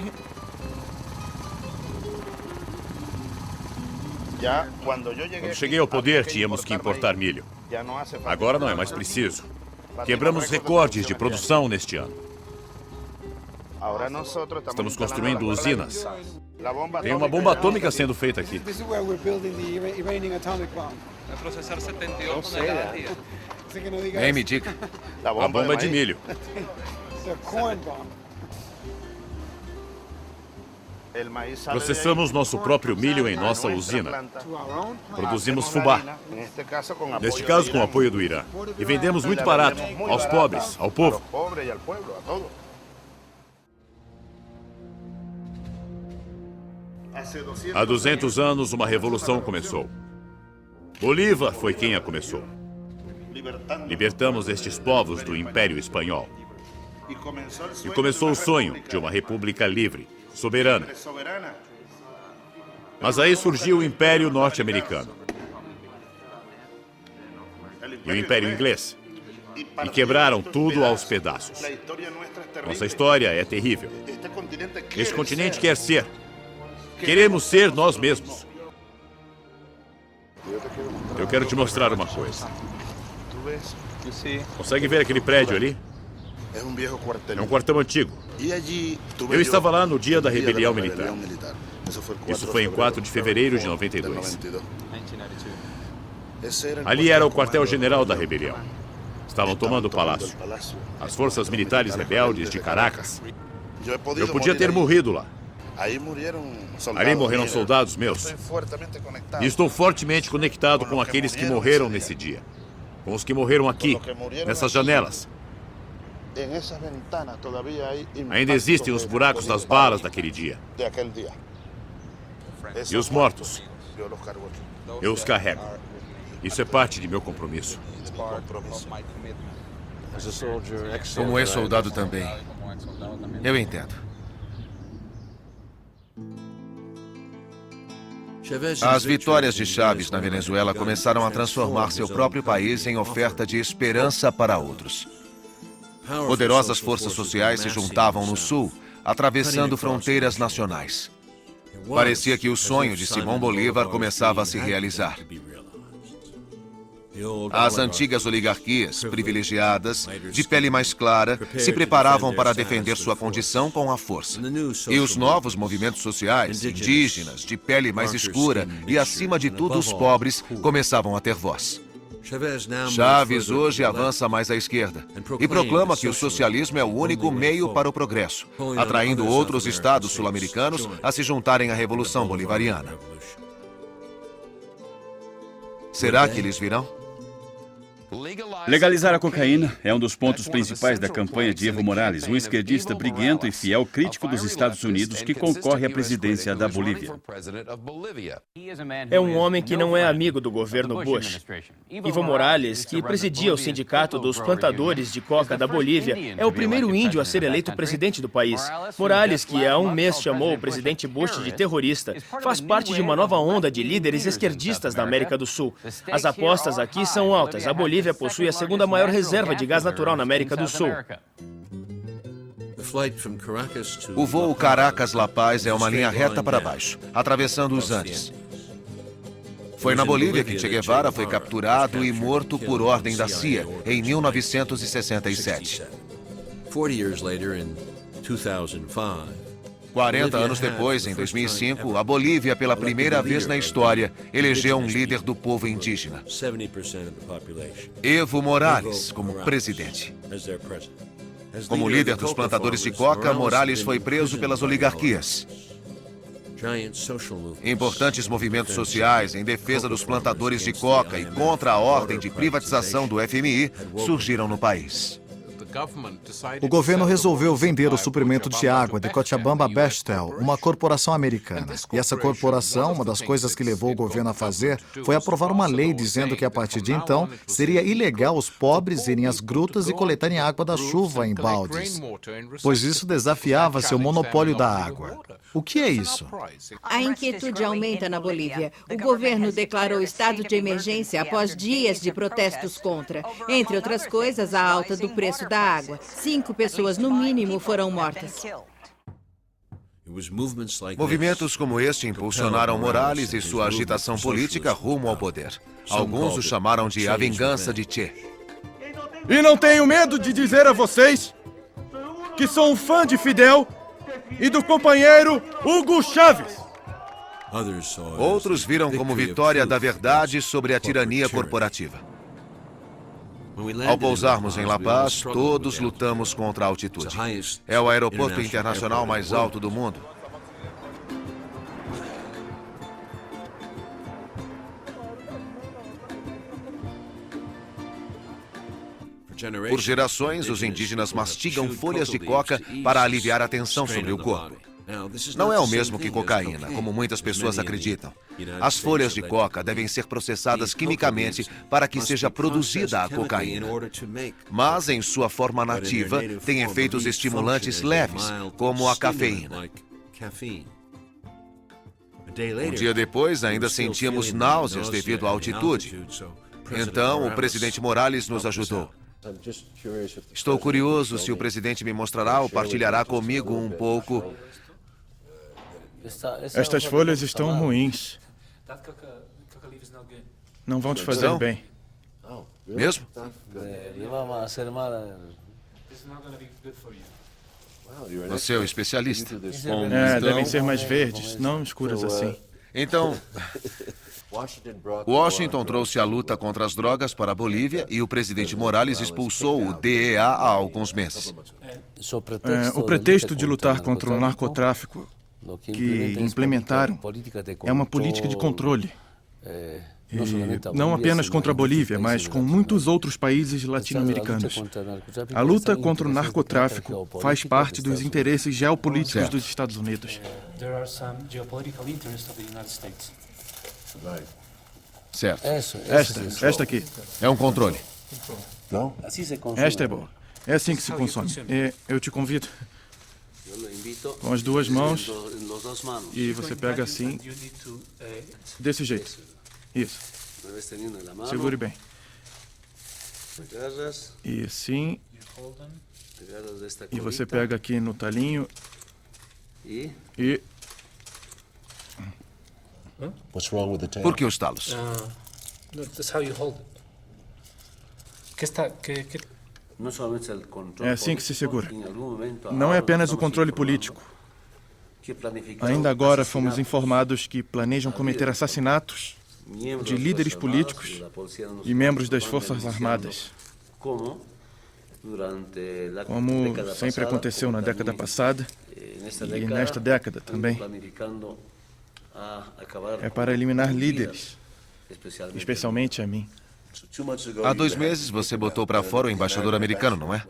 Quando cheguei ao poder, tínhamos que importar milho. Agora não é mais preciso. Quebramos recordes de produção neste ano. Estamos construindo usinas. Tem uma bomba atômica sendo feita aqui. Nem me diga. A bomba é de milho. Processamos nosso próprio milho em nossa usina. Produzimos fubá. Neste caso, com o apoio do Irã. E vendemos muito barato, aos pobres, ao povo. Há 200 anos, uma revolução começou. Bolívar foi quem a começou. Libertamos estes povos do Império Espanhol. E começou o sonho de uma república livre, soberana. Mas aí surgiu o Império Norte-Americano. E o Império Inglês. E quebraram tudo aos pedaços. Nossa história é terrível. Este continente quer ser. Queremos ser nós mesmos. Eu quero te mostrar uma coisa. Consegue ver aquele prédio ali? É um quartel antigo. Eu estava lá no dia da rebelião militar. Isso foi em 4 de fevereiro de 92. Ali era o quartel-general da rebelião. Estavam tomando o palácio. As forças militares rebeldes de Caracas. Eu podia ter morrido lá. Ali morreram soldados meus. E estou fortemente conectado com aqueles que morreram nesse dia. Com os que morreram aqui, nessas janelas. Ainda existem os buracos das balas daquele dia. E os mortos. Eu os carrego. Isso é parte de meu compromisso. Como ex-soldado também. Eu entendo. As vitórias de Chávez na Venezuela começaram a transformar seu próprio país em oferta de esperança para outros. Poderosas forças sociais se juntavam no sul, atravessando fronteiras nacionais. Parecia que o sonho de Simão Bolívar começava a se realizar. As antigas oligarquias, privilegiadas, de pele mais clara, se preparavam para defender sua condição com a força. E os novos movimentos sociais, indígenas, de pele mais escura e, acima de tudo, os pobres, começavam a ter voz. Chávez hoje avança mais à esquerda e proclama que o socialismo é o único meio para o progresso, atraindo outros estados sul-americanos a se juntarem à Revolução Bolivariana. Será que eles virão? Legalizar a cocaína é um dos pontos principais da campanha de Evo Morales, um esquerdista briguento e fiel crítico dos Estados Unidos que concorre à presidência da Bolívia. É um homem que não é amigo do governo Bush. Evo Morales, que presidia o sindicato dos plantadores de coca da Bolívia, é o primeiro índio a ser eleito presidente do país. Morales, que há um mês chamou o presidente Bush de terrorista, faz parte de uma nova onda de líderes esquerdistas da América do Sul. As apostas aqui são altas. A Bolívia possui a segunda maior reserva de gás natural na América do Sul. O voo Caracas-La Paz é uma linha reta para baixo, atravessando os Andes. Foi na Bolívia que Che Guevara foi capturado e morto por ordem da CIA em 1967. 40 anos depois, em 2005, a Bolívia, pela primeira vez na história, elegeu um líder do povo indígena. Evo Morales como presidente. Como líder dos plantadores de coca, Morales foi preso pelas oligarquias. Importantes movimentos sociais em defesa dos plantadores de coca e contra a ordem de privatização do FMI surgiram no país. O governo resolveu vender o suprimento de água de Cochabamba Bechtel, uma corporação americana. E essa corporação, uma das coisas que levou o governo a fazer, foi aprovar uma lei dizendo que a partir de então seria ilegal os pobres irem às grutas e coletarem água da chuva em baldes, pois isso desafiava seu monopólio da água. O que é isso? A inquietude aumenta na Bolívia. O governo declarou estado de emergência após dias de protestos contra. Entre outras coisas, a alta do preço da água. 5 pessoas, no mínimo, foram mortas. Movimentos como este impulsionaram Morales e sua agitação política rumo ao poder. Alguns o chamaram de a vingança de Che. E não tenho medo de dizer a vocês que sou um fã de Fidel e do companheiro Hugo Chávez. Outros viram como vitória da verdade sobre a tirania corporativa. Ao pousarmos em La Paz, todos lutamos contra a altitude. É o aeroporto internacional mais alto do mundo. Por gerações, os indígenas mastigam folhas de coca para aliviar a tensão sobre o corpo. Não é o mesmo que cocaína, como muitas pessoas acreditam. As folhas de coca devem ser processadas quimicamente para que seja produzida a cocaína. Mas, em sua forma nativa, tem efeitos estimulantes leves, como a cafeína. Um dia depois, ainda sentíamos náuseas devido à altitude. Então, o presidente Morales nos ajudou. Estou curioso se o presidente me mostrará ou partilhará comigo um pouco. Estas folhas estão ruins. Não vão te fazer bem. Mesmo? Você é o especialista. Devem ser mais verdes, não escuras assim. Então, Washington trouxe a luta contra as drogas para a Bolívia e o presidente Morales expulsou o DEA há alguns meses. O pretexto de lutar contra o narcotráfico que implementaram é uma política de controle. E não apenas contra a Bolívia, mas com muitos outros países latino-americanos. A luta contra o narcotráfico faz parte dos interesses geopolíticos dos Estados Unidos. Certo. Esta aqui. É um controle. Esta é boa. É assim que se consome. Eu te convido. Com as duas mãos. E você pega assim. Desse jeito. Isso. Segure bem. E assim. E você pega aqui no talinho. E... Por que os talos? É assim que se segura. Não é apenas o controle político. Ainda agora fomos informados que planejam cometer assassinatos de líderes políticos e membros das Forças Armadas. Como sempre aconteceu na década passada e nesta década também. É para eliminar líderes, especialmente a mim. Há 2 meses você botou para fora o embaixador americano, não é?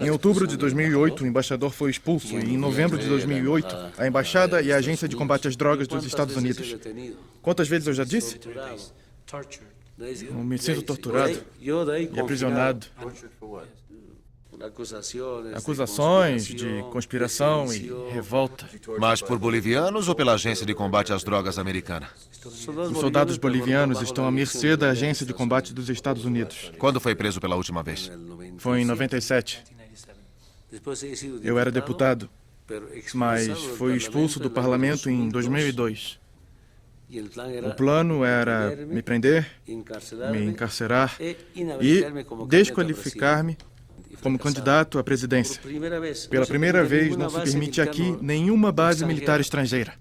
Em outubro de 2008, o embaixador foi expulso e em novembro de 2008, a embaixada e a agência de combate às drogas dos Estados Unidos. Quantas vezes eu já disse? Eu me sinto torturado e aprisionado. Acusações de conspiração e revolta. Mas por bolivianos ou pela agência de combate às drogas americana? Os soldados bolivianos estão à mercê da agência de combate dos Estados Unidos. Quando foi preso pela última vez? Foi em 97. Eu era deputado, mas fui expulso do parlamento em 2002. O plano era me prender, me encarcerar e desqualificar-me como candidato à presidência. Pela primeira vez, não se permite aqui nenhuma base militar estrangeira.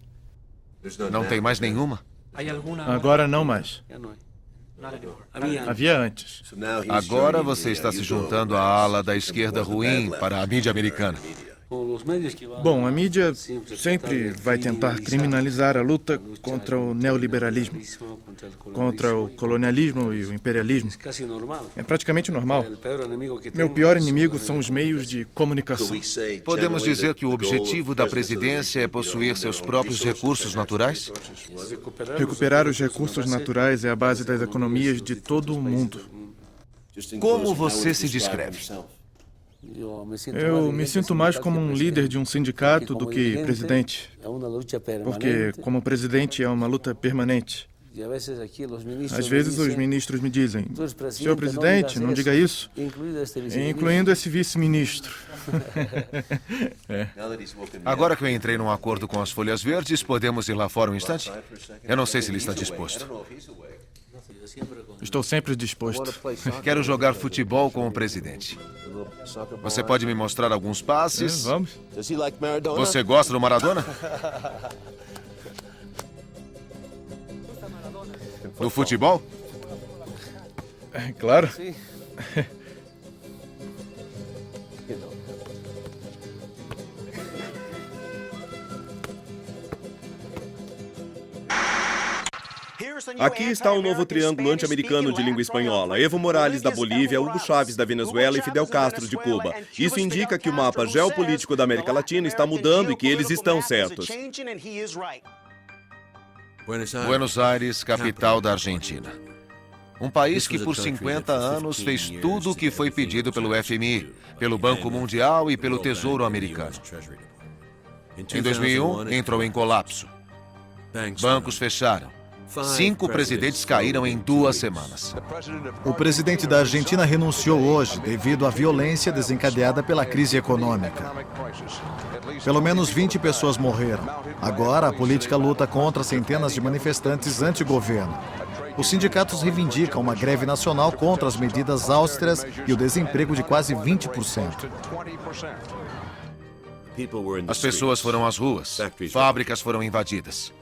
Não tem mais nenhuma? Agora não mais. Havia antes. Agora você está se juntando à ala da esquerda ruim para a mídia americana. Bom, a mídia sempre vai tentar criminalizar a luta contra o neoliberalismo, contra o colonialismo e o imperialismo. É praticamente normal. Meu pior inimigo são os meios de comunicação. Podemos dizer que o objetivo da presidência é possuir seus próprios recursos naturais? Recuperar os recursos naturais é a base das economias de todo o mundo. Como você se descreve? Eu me sinto mais como um líder de um sindicato do que presidente, porque como presidente é uma luta permanente. Às vezes os ministros me dizem, senhor presidente, não diga isso, incluindo esse vice-ministro. Agora que eu entrei num acordo com as Folhas Verdes, podemos ir lá fora um instante? Eu não sei se ele está disposto. Estou sempre disposto. Quero jogar futebol com o presidente. Você pode me mostrar alguns passes? Vamos. Você gosta do Maradona? Do futebol? Claro. Aqui está o novo triângulo anti-americano de língua espanhola. Evo Morales da Bolívia, Hugo Chávez da Venezuela e Fidel Castro de Cuba. Isso indica que o mapa geopolítico da América Latina está mudando e que eles estão certos. Buenos Aires, capital da Argentina. Um país que por 50 anos fez tudo o que foi pedido pelo FMI, pelo Banco Mundial e pelo Tesouro Americano. Em 2001, entrou em colapso. Bancos fecharam. 5 presidentes caíram em 2 semanas. O presidente da Argentina renunciou hoje devido à violência desencadeada pela crise econômica. Pelo menos 20 pessoas morreram. Agora, a política luta contra centenas de manifestantes anti-governo. Os sindicatos reivindicam uma greve nacional contra as medidas austeras e o desemprego de quase 20%. As pessoas foram às ruas, fábricas foram invadidas.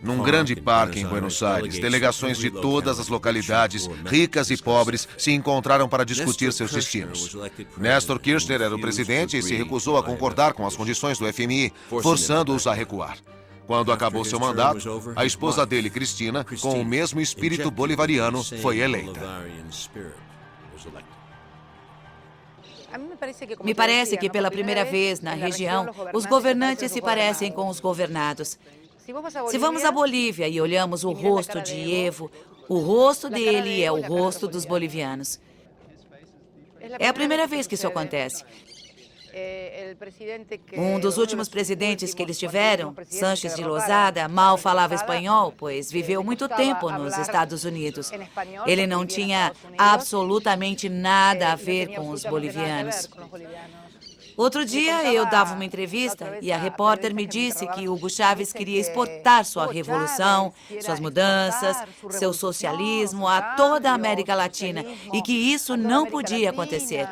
Num grande parque em Buenos Aires, delegações de todas as localidades, ricas e pobres, se encontraram para discutir seus destinos. Néstor Kirchner era o presidente e se recusou a concordar com as condições do FMI, forçando-os a recuar. Quando acabou seu mandato, a esposa dele, Cristina, com o mesmo espírito bolivariano, foi eleita. Me parece que pela primeira vez na região, os governantes se parecem com os governados. Se vamos à Bolívia e olhamos o rosto de Evo, o rosto dele é o rosto dos bolivianos. É a primeira vez que isso acontece. Um dos últimos presidentes que eles tiveram, Sánchez de Lozada, mal falava espanhol, pois viveu muito tempo nos Estados Unidos. Ele não tinha absolutamente nada a ver com os bolivianos. Outro dia eu dava uma entrevista e a repórter me disse que Hugo Chávez queria exportar sua revolução, suas mudanças, seu socialismo a toda a América Latina e que isso não podia acontecer.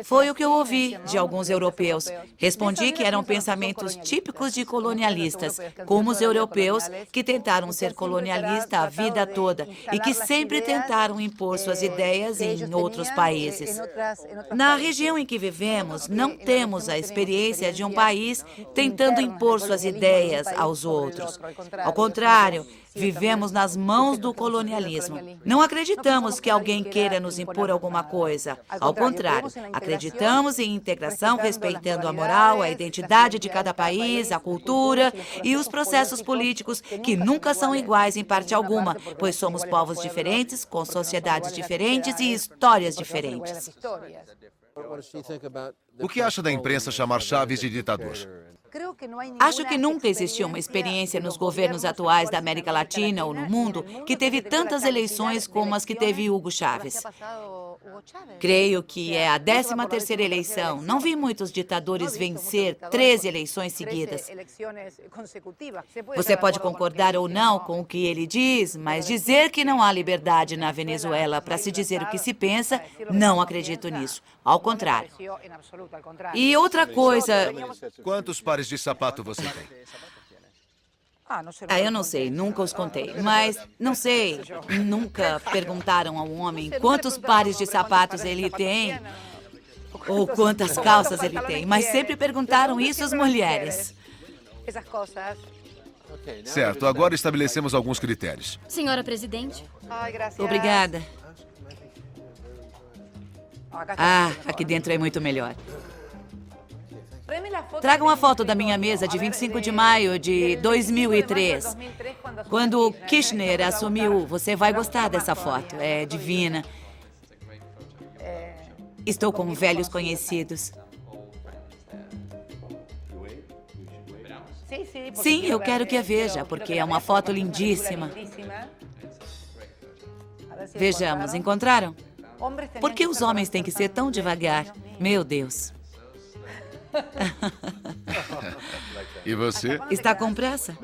Foi o que eu ouvi de alguns europeus. Respondi que eram pensamentos típicos de colonialistas, como os europeus que tentaram ser colonialistas a vida toda e que sempre tentaram impor suas ideias em outros países. Na região em que vivemos, não temos a experiência de um país tentando impor suas ideias aos outros. Ao contrário, vivemos nas mãos do colonialismo. Não acreditamos que alguém queira nos impor alguma coisa. Ao contrário, acreditamos em integração, respeitando a moral, a identidade de cada país, a cultura e os processos políticos que nunca são iguais em parte alguma, pois somos povos diferentes, com sociedades diferentes e histórias diferentes. O que acha da imprensa chamar Chávez de ditador? Acho que nunca existiu uma experiência nos governos atuais da América Latina ou no mundo que teve tantas eleições como as que teve Hugo Chávez. Creio que é a 13ª eleição. Não vi muitos ditadores vencer 13 eleições seguidas. Você pode concordar ou não com o que ele diz, mas dizer que não há liberdade na Venezuela para se dizer o que se pensa, não acredito nisso. Ao contrário. E outra coisa... Quantos pares de sapato você tem? Eu não sei, nunca os contei. Mas, não sei, nunca perguntaram ao homem quantos pares de sapatos ele tem ou quantas calças ele tem. Mas sempre perguntaram isso às mulheres. Certo, agora estabelecemos alguns critérios. Senhora presidente. Obrigada. Aqui dentro é muito melhor. Traga uma foto da minha mesa de 25 de maio de 2003. Quando Kirchner assumiu, você vai gostar dessa foto. É divina. Estou com velhos conhecidos. Sim, eu quero que a veja, porque é uma foto lindíssima. Vejamos, encontraram? Por que os homens têm que ser tão devagar? Meu Deus. E você? Está com pressa?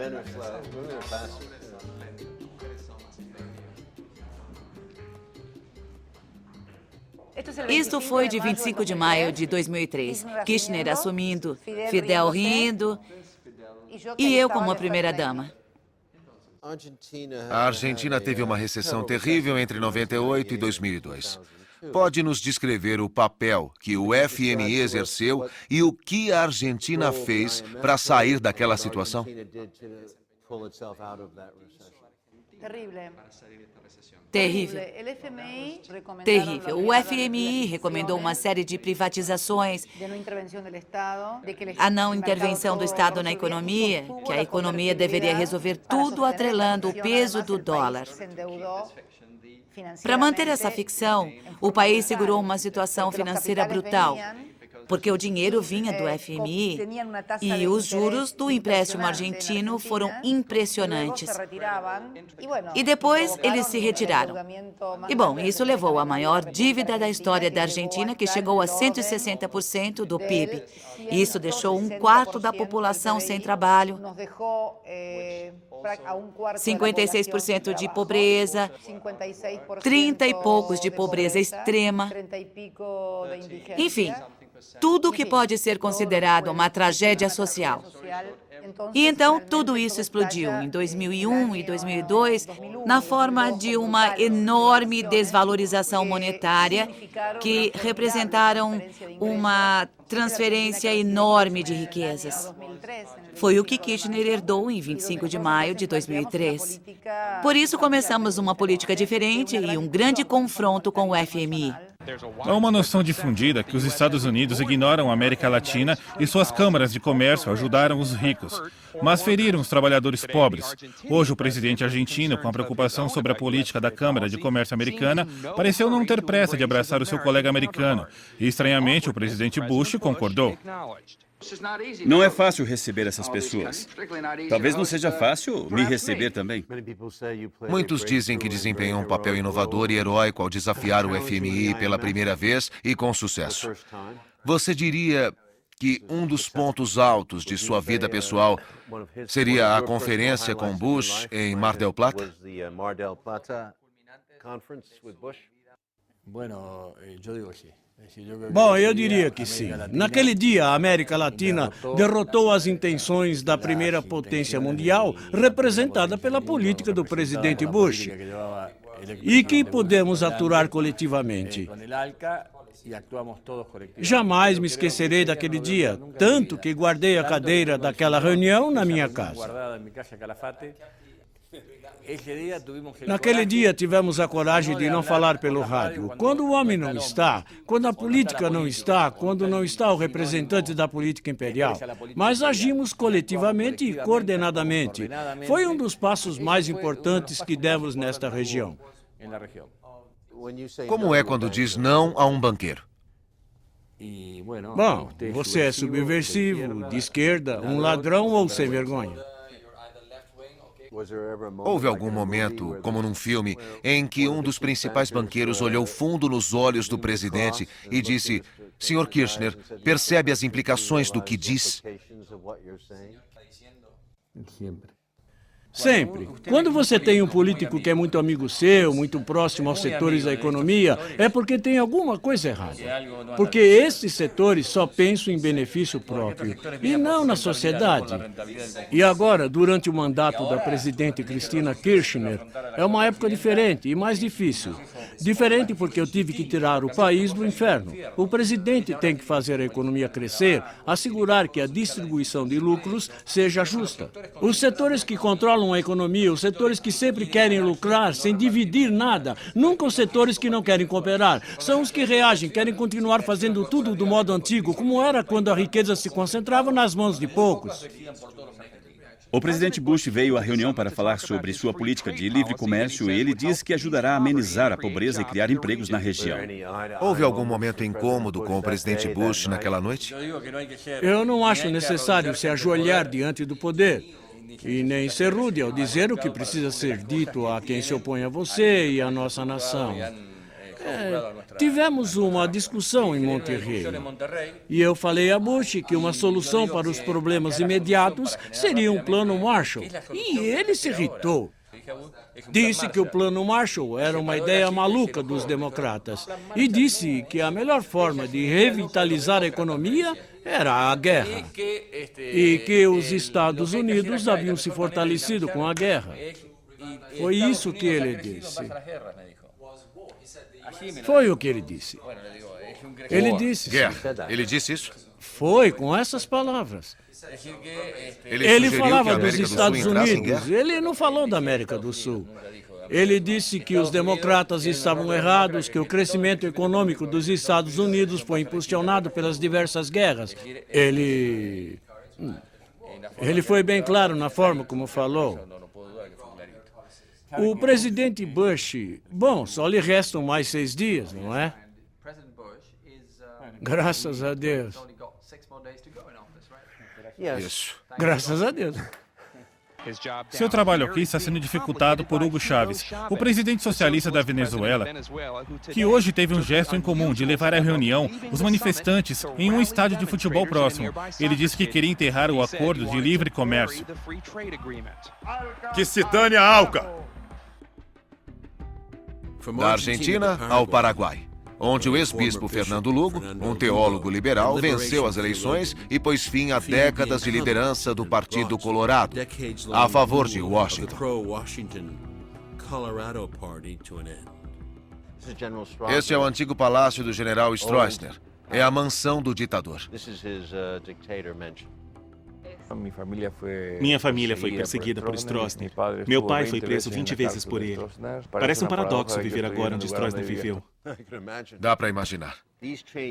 Isto foi de 25 de maio de 2003. Kirchner assumindo, Fidel rindo e eu como a primeira-dama. A Argentina teve uma recessão terrível entre 98 e 2002. Pode nos descrever o papel que o FMI exerceu e o que a Argentina fez para sair daquela situação? Terrível. Terrível. O FMI recomendou uma série de privatizações, a não intervenção do Estado na economia, que a economia deveria resolver tudo atrelando o peso do dólar. Para manter essa ficção, o país segurou uma situação financeira brutal, porque o dinheiro vinha do FMI e os juros do empréstimo argentino foram impressionantes. E depois eles se retiraram. E bom, isso levou à maior dívida da história da Argentina, que chegou a 160% do PIB. Isso deixou 1/4 da população sem trabalho, 56% de pobreza, 30 e poucos de pobreza extrema. Enfim, tudo que pode ser considerado uma tragédia social. E então tudo isso explodiu em 2001 e 2002 na forma de uma enorme desvalorização monetária que representaram uma transferência enorme de riquezas. Foi o que Kirchner herdou em 25 de maio de 2003. Por isso começamos uma política diferente e um grande confronto com o FMI. Há uma noção difundida que os Estados Unidos ignoram a América Latina e suas câmaras de comércio ajudaram os ricos, mas feriram os trabalhadores pobres. Hoje, o presidente argentino, com a preocupação sobre a política da Câmara de Comércio americana, pareceu não ter pressa de abraçar o seu colega americano. E, estranhamente, o presidente Bush concordou. Não é fácil receber essas pessoas. Talvez não seja fácil me receber também. Muitos dizem que desempenhou um papel inovador e heróico ao desafiar o FMI pela primeira vez e com sucesso. Você diria que um dos pontos altos de sua vida pessoal seria a conferência com Bush em Mar del Plata? Bom, eu diria que sim. Naquele dia, a América Latina derrotou as intenções da primeira potência mundial, representada pela política do presidente Bush, e que pudemos aturar coletivamente. Jamais me esquecerei daquele dia, tanto que guardei a cadeira daquela reunião na minha casa. Naquele dia tivemos a coragem de não falar pelo rádio. Quando o homem não está, quando a política não está, quando não está o representante da política imperial, mas agimos coletivamente e coordenadamente. Foi um dos passos mais importantes que demos nesta região. Como é quando diz não a um banqueiro? Bom, você é subversivo, de esquerda, um ladrão ou sem vergonha. Houve algum momento, como num filme, em que um dos principais banqueiros olhou fundo nos olhos do presidente e disse: "Sr. Kirchner, percebe as implicações do que diz?" Sempre. Quando você tem um político que é muito amigo seu, muito próximo aos setores da economia, é porque tem alguma coisa errada. Porque esses setores só pensam em benefício próprio e não na sociedade. E agora, durante o mandato da presidente Cristina Kirchner, é uma época diferente e mais difícil. Diferente porque eu tive que tirar o país do inferno. O presidente tem que fazer a economia crescer, assegurar que a distribuição de lucros seja justa. Os setores que controlam a economia, os setores que sempre querem lucrar sem dividir nada, nunca os setores que não querem cooperar, são os que reagem, querem continuar fazendo tudo do modo antigo, como era quando a riqueza se concentrava nas mãos de poucos. O presidente Bush veio à reunião para falar sobre sua política de livre comércio e ele disse que ajudará a amenizar a pobreza e criar empregos na região. Houve algum momento incômodo com o presidente Bush naquela noite? Eu não acho necessário se ajoelhar diante do poder e nem ser rude ao dizer o que precisa ser dito a quem se opõe a você e à nossa nação. Tivemos uma discussão em Monterrey e eu falei a Bush que uma solução para os problemas imediatos seria um plano Marshall. E ele se irritou. Disse que o plano Marshall era uma ideia maluca dos democratas e disse que a melhor forma de revitalizar a economia era a guerra e que os Estados Unidos haviam se fortalecido com a guerra. Foi isso que ele disse. Foi o que ele disse. Ele disse. Guerra. Ele disse isso? Foi, com essas palavras. Ele falava dos Estados Unidos. Ele não falou da América do Sul. Ele disse que os democratas estavam errados, que o crescimento econômico dos Estados Unidos foi impulsionado pelas diversas guerras. Ele foi bem claro na forma como falou. O presidente Bush, bom, só lhe restam mais 6 dias, não é? Graças a Deus. Isso. Graças a Deus. Seu trabalho aqui está sendo dificultado por Hugo Chávez, o presidente socialista da Venezuela, que hoje teve um gesto em comum de levar à reunião os manifestantes em um estádio de futebol próximo. Ele disse que queria enterrar o acordo de livre comércio. Que se dane a ALCA! Da Argentina ao Paraguai, onde o ex-bispo Fernando Lugo, um teólogo liberal, venceu as eleições e pôs fim a décadas de liderança do Partido Colorado, a favor de Washington. Este é o antigo palácio do general Stroessner. É a mansão do ditador. Minha família foi perseguida por Stroessner. Meu pai foi preso 20 vezes por ele. Parece um paradoxo viver agora onde Stroessner viveu. Dá para imaginar.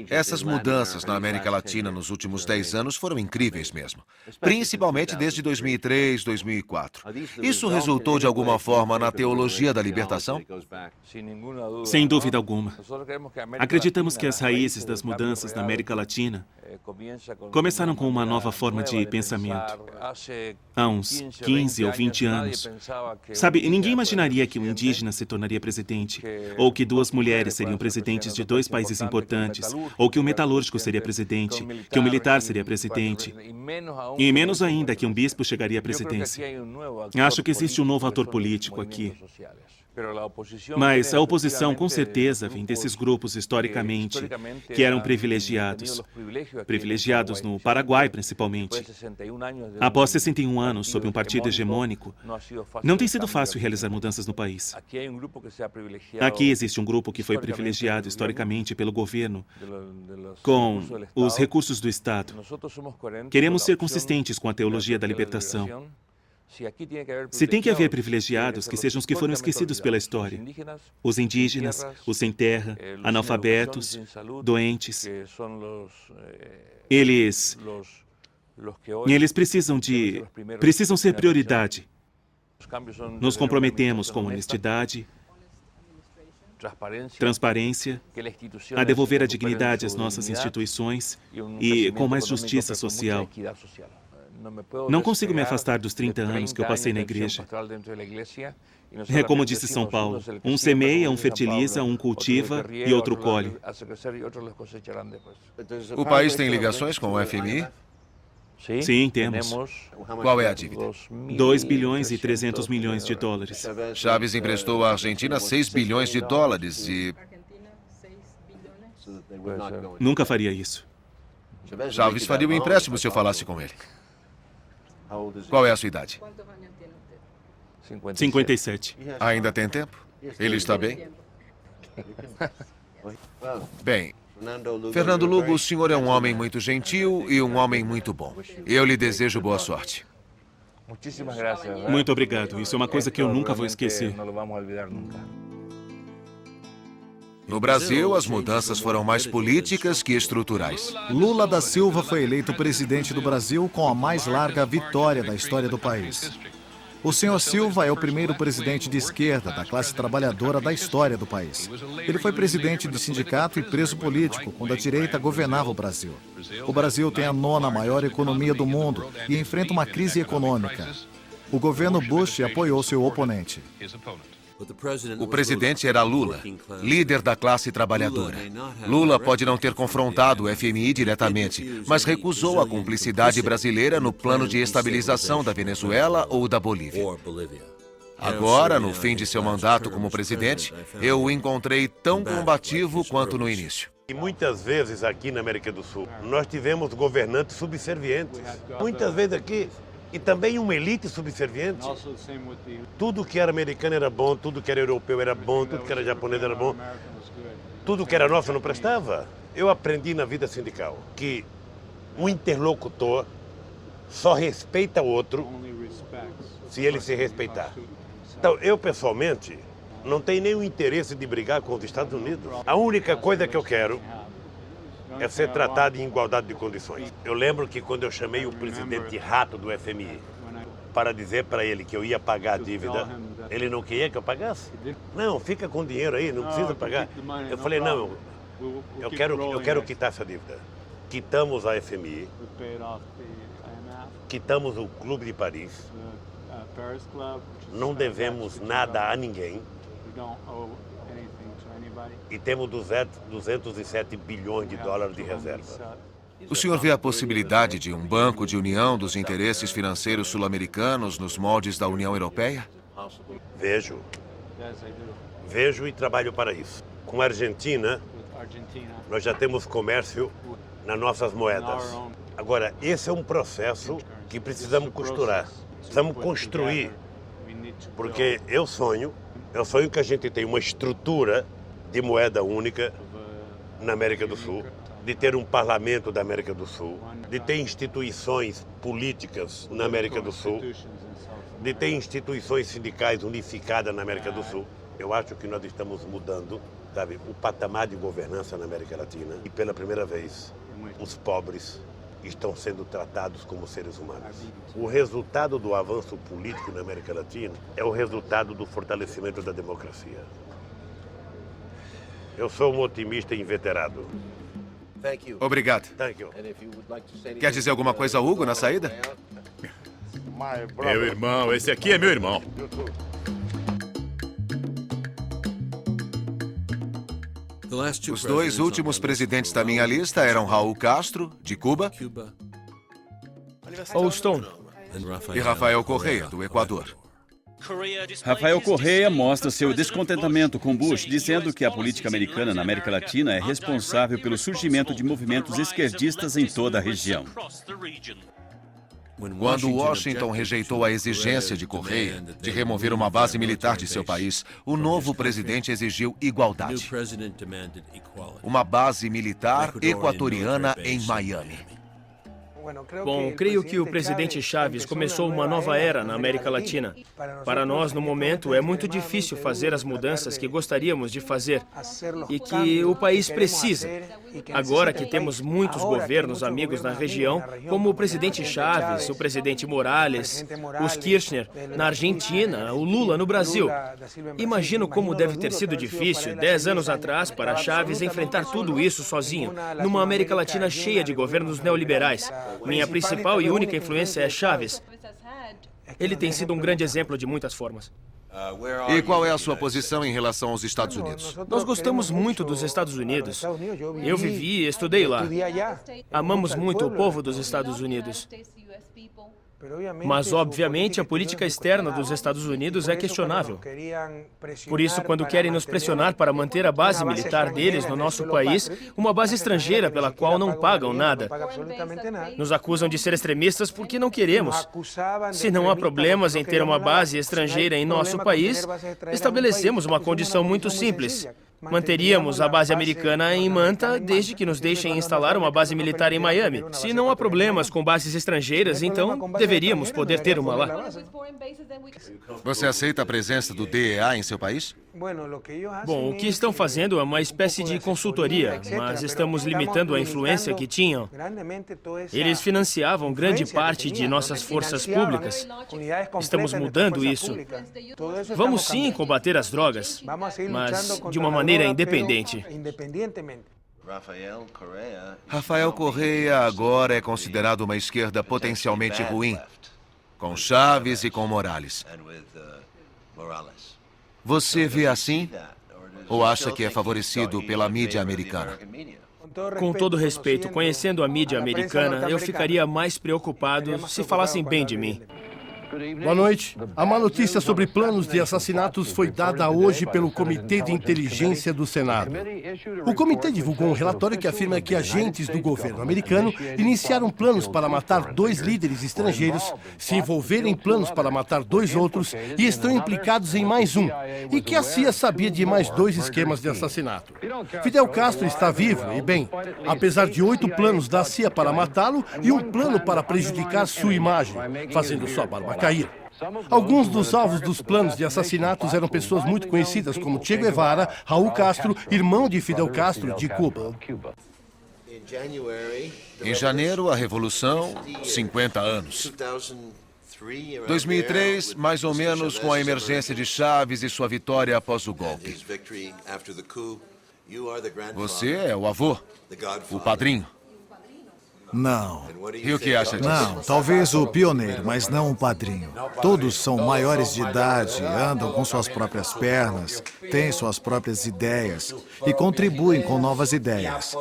Essas mudanças na América Latina nos últimos 10 anos foram incríveis mesmo. Principalmente desde 2003, 2004. Isso resultou de alguma forma na teologia da libertação? Sem dúvida alguma. Acreditamos que as raízes das mudanças na América Latina começaram com uma nova forma de pensamento. Há uns 15 ou 20 anos. Sabe, ninguém imaginaria que um indígena se tornaria presidente, ou que 2 mulheres seriam presidentes de 2 países importantes, ou que um metalúrgico seria presidente, que um militar seria presidente, e menos ainda que um bispo chegaria à presidência. Acho que existe um novo ator político aqui. Mas a oposição, com certeza, vem desses grupos historicamente que eram privilegiados. Privilegiados no Paraguai, principalmente. Após 61 anos sob um partido hegemônico, não tem sido fácil realizar mudanças no país. Aqui existe um grupo que foi privilegiado historicamente pelo governo com os recursos do Estado. Queremos ser consistentes com a teologia da libertação. Se tem que haver privilegiados, que sejam os que foram esquecidos pela história. Os indígenas, os sem terra, analfabetos, doentes. Eles precisam ser prioridade. Nos comprometemos com honestidade, transparência, a devolver a dignidade às nossas instituições e com mais justiça social. Não consigo me afastar dos 30 anos que eu passei na igreja. É como disse São Paulo, um semeia, um fertiliza, um cultiva e outro colhe. O país tem ligações com o FMI? Sim, temos. Qual é a dívida? 2 bilhões e 300 milhões de dólares. Chávez emprestou à Argentina 6 bilhões de dólares e... Nunca faria isso. Chávez faria um empréstimo se eu falasse com ele. Qual é a sua idade? 57. Ainda tem tempo? Ele está bem? Bem, Fernando Lugo, o senhor é um homem muito gentil e um homem muito bom. Eu lhe desejo boa sorte. Muito obrigado. Isso é uma coisa que eu nunca vou esquecer. No Brasil, as mudanças foram mais políticas que estruturais. Lula da Silva foi eleito presidente do Brasil com a mais larga vitória da história do país. O senhor Silva é o primeiro presidente de esquerda da classe trabalhadora da história do país. Ele foi presidente de sindicato e preso político quando a direita governava o Brasil. O Brasil tem a 9ª maior economia do mundo e enfrenta uma crise econômica. O governo Bush apoiou seu oponente. O presidente era Lula, líder da classe trabalhadora. Lula pode não ter confrontado o FMI diretamente, mas recusou a cumplicidade brasileira no plano de estabilização da Venezuela ou da Bolívia. Agora, no fim de seu mandato como presidente, eu o encontrei tão combativo quanto no início. E muitas vezes aqui na América do Sul, nós tivemos governantes subservientes. Muitas vezes aqui, e também uma elite subserviente. Tudo que era americano era bom, tudo que era europeu era bom, tudo que era japonês era bom. Tudo que era nosso não prestava. Eu aprendi na vida sindical que um interlocutor só respeita o outro se ele se respeitar. Então, eu pessoalmente não tenho nenhum interesse de brigar com os Estados Unidos. A única coisa que eu quero é ser tratado em igualdade de condições. Eu lembro que quando eu chamei o presidente rato do FMI para dizer para ele que eu ia pagar a dívida, ele não queria que eu pagasse. Não, fica com dinheiro aí, não precisa pagar. Eu falei, não, eu quero quitar essa dívida. Quitamos a FMI, quitamos o Clube de Paris, não devemos nada a ninguém. E temos 207 bilhões de dólares de reserva. O senhor vê a possibilidade de um banco de união dos interesses financeiros sul-americanos nos moldes da União Europeia? Vejo. Vejo e trabalho para isso. Com a Argentina, nós já temos comércio nas nossas moedas. Agora, esse é um processo que precisamos costurar. Precisamos construir. Porque eu sonho que a gente tenha uma estrutura de moeda única na América do Sul, de ter um parlamento da América do Sul, de ter instituições políticas na América do Sul, de ter instituições sindicais unificadas na América do Sul. Eu acho que nós estamos mudando, sabe, o patamar de governança na América Latina e pela primeira vez os pobres estão sendo tratados como seres humanos. O resultado do avanço político na América Latina é o resultado do fortalecimento da democracia. Eu sou um otimista inveterado. Obrigado. Quer dizer alguma coisa, Hugo, na saída? Meu irmão, esse aqui é meu irmão. Os dois últimos presidentes da minha lista eram Raul Castro, de Cuba, Austin e Rafael Correa, do Equador. Rafael Correa mostra seu descontentamento com Bush, dizendo que a política americana na América Latina é responsável pelo surgimento de movimentos esquerdistas em toda a região. Quando Washington rejeitou a exigência de Correa de remover uma base militar de seu país, o novo presidente exigiu igualdade. Uma base militar equatoriana em Miami. Bom, creio que o presidente Chávez começou uma nova era na América Latina. Para nós, no momento, é muito difícil fazer as mudanças que gostaríamos de fazer e que o país precisa. Agora que temos muitos governos amigos na região, como o presidente Chávez, o presidente Morales, os Kirchner na Argentina, o Lula no Brasil. Imagino como deve ter sido difícil, 10 anos atrás, para Chávez enfrentar tudo isso sozinho, numa América Latina cheia de governos neoliberais. Minha principal e única influência é Chávez. Ele tem sido um grande exemplo de muitas formas. E qual é a sua posição em relação aos Estados Unidos? Nós gostamos muito dos Estados Unidos. Eu vivi e estudei lá. Amamos muito o povo dos Estados Unidos. Mas, obviamente, a política externa dos Estados Unidos é questionável. Por isso, quando querem nos pressionar para manter a base militar deles no nosso país, uma base estrangeira pela qual não pagam nada, nos acusam de ser extremistas porque não queremos. Se não há problemas em ter uma base estrangeira em nosso país, estabelecemos uma condição muito simples. Manteríamos a base americana em Manta desde que nos deixem instalar uma base militar em Miami. Se não há problemas com bases estrangeiras, então deveríamos poder ter uma lá. Você aceita a presença do DEA em seu país? Bom, o que estão fazendo é uma espécie de consultoria, mas estamos limitando a influência que tinham. Eles financiavam grande parte de nossas forças públicas. Estamos mudando isso. Vamos sim combater as drogas, mas de uma maneira independente. Rafael Correa agora é considerado uma esquerda potencialmente ruim, com Chávez e com Morales. Você vê assim? Ou acha que é favorecido pela mídia americana? Com todo respeito, conhecendo a mídia americana, eu ficaria mais preocupado se falassem bem de mim. Boa noite. A má notícia sobre planos de assassinatos foi dada hoje pelo Comitê de Inteligência do Senado. O comitê divulgou um relatório que afirma que agentes do governo americano iniciaram planos para matar 2 líderes estrangeiros, se envolveram em planos para matar 2 outros e estão implicados em mais um, e que a CIA sabia de mais 2 esquemas de assassinato. Fidel Castro está vivo e bem, apesar de 8 planos da CIA para matá-lo e um plano para prejudicar sua imagem, fazendo sua barba cair. Alguns dos alvos dos planos de assassinatos eram pessoas muito conhecidas como Che Guevara, Raul Castro, irmão de Fidel Castro, de Cuba. Em janeiro, a Revolução, 50 anos. 2003, mais ou menos com a emergência de Chávez e sua vitória após o golpe. Você é o avô, o padrinho. Não. E o que acha disso? Não, talvez o pioneiro, mas não o padrinho. Todos são maiores de idade, andam com suas próprias pernas, têm suas próprias ideias e contribuem com novas ideias.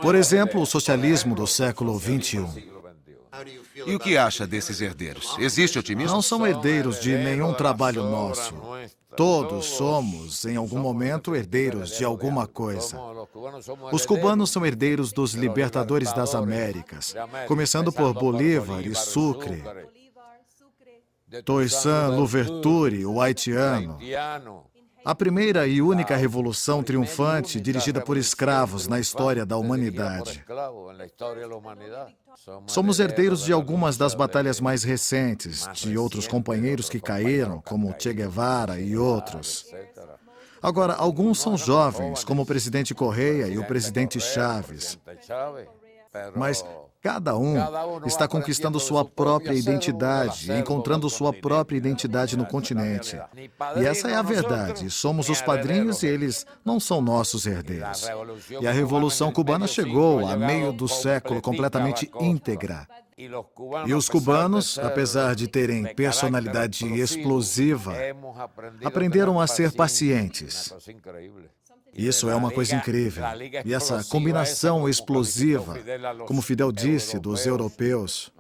Por exemplo, o socialismo do século XXI. E o que acha desses herdeiros? Existe otimismo? Não são herdeiros de nenhum trabalho nosso. Todos somos, em algum momento, herdeiros de alguma coisa. Os cubanos são herdeiros dos libertadores das Américas, começando por Bolívar e Sucre, Toussaint Louverture, o haitiano. A primeira e única revolução triunfante dirigida por escravos na história da humanidade. Somos herdeiros de algumas das batalhas mais recentes, de outros companheiros que caíram, como Che Guevara e outros. Agora, alguns são jovens, como o presidente Correa e o presidente Chávez. Mas cada um está conquistando sua própria identidade, encontrando sua própria identidade no continente. E essa é a verdade. Somos os padrinhos e eles não são nossos herdeiros. E a Revolução Cubana chegou a meio do século completamente íntegra. E os cubanos, apesar de terem personalidade explosiva, aprenderam a ser pacientes. Isso é uma coisa incrível. E essa combinação explosiva, como Fidel disse, dos europeus,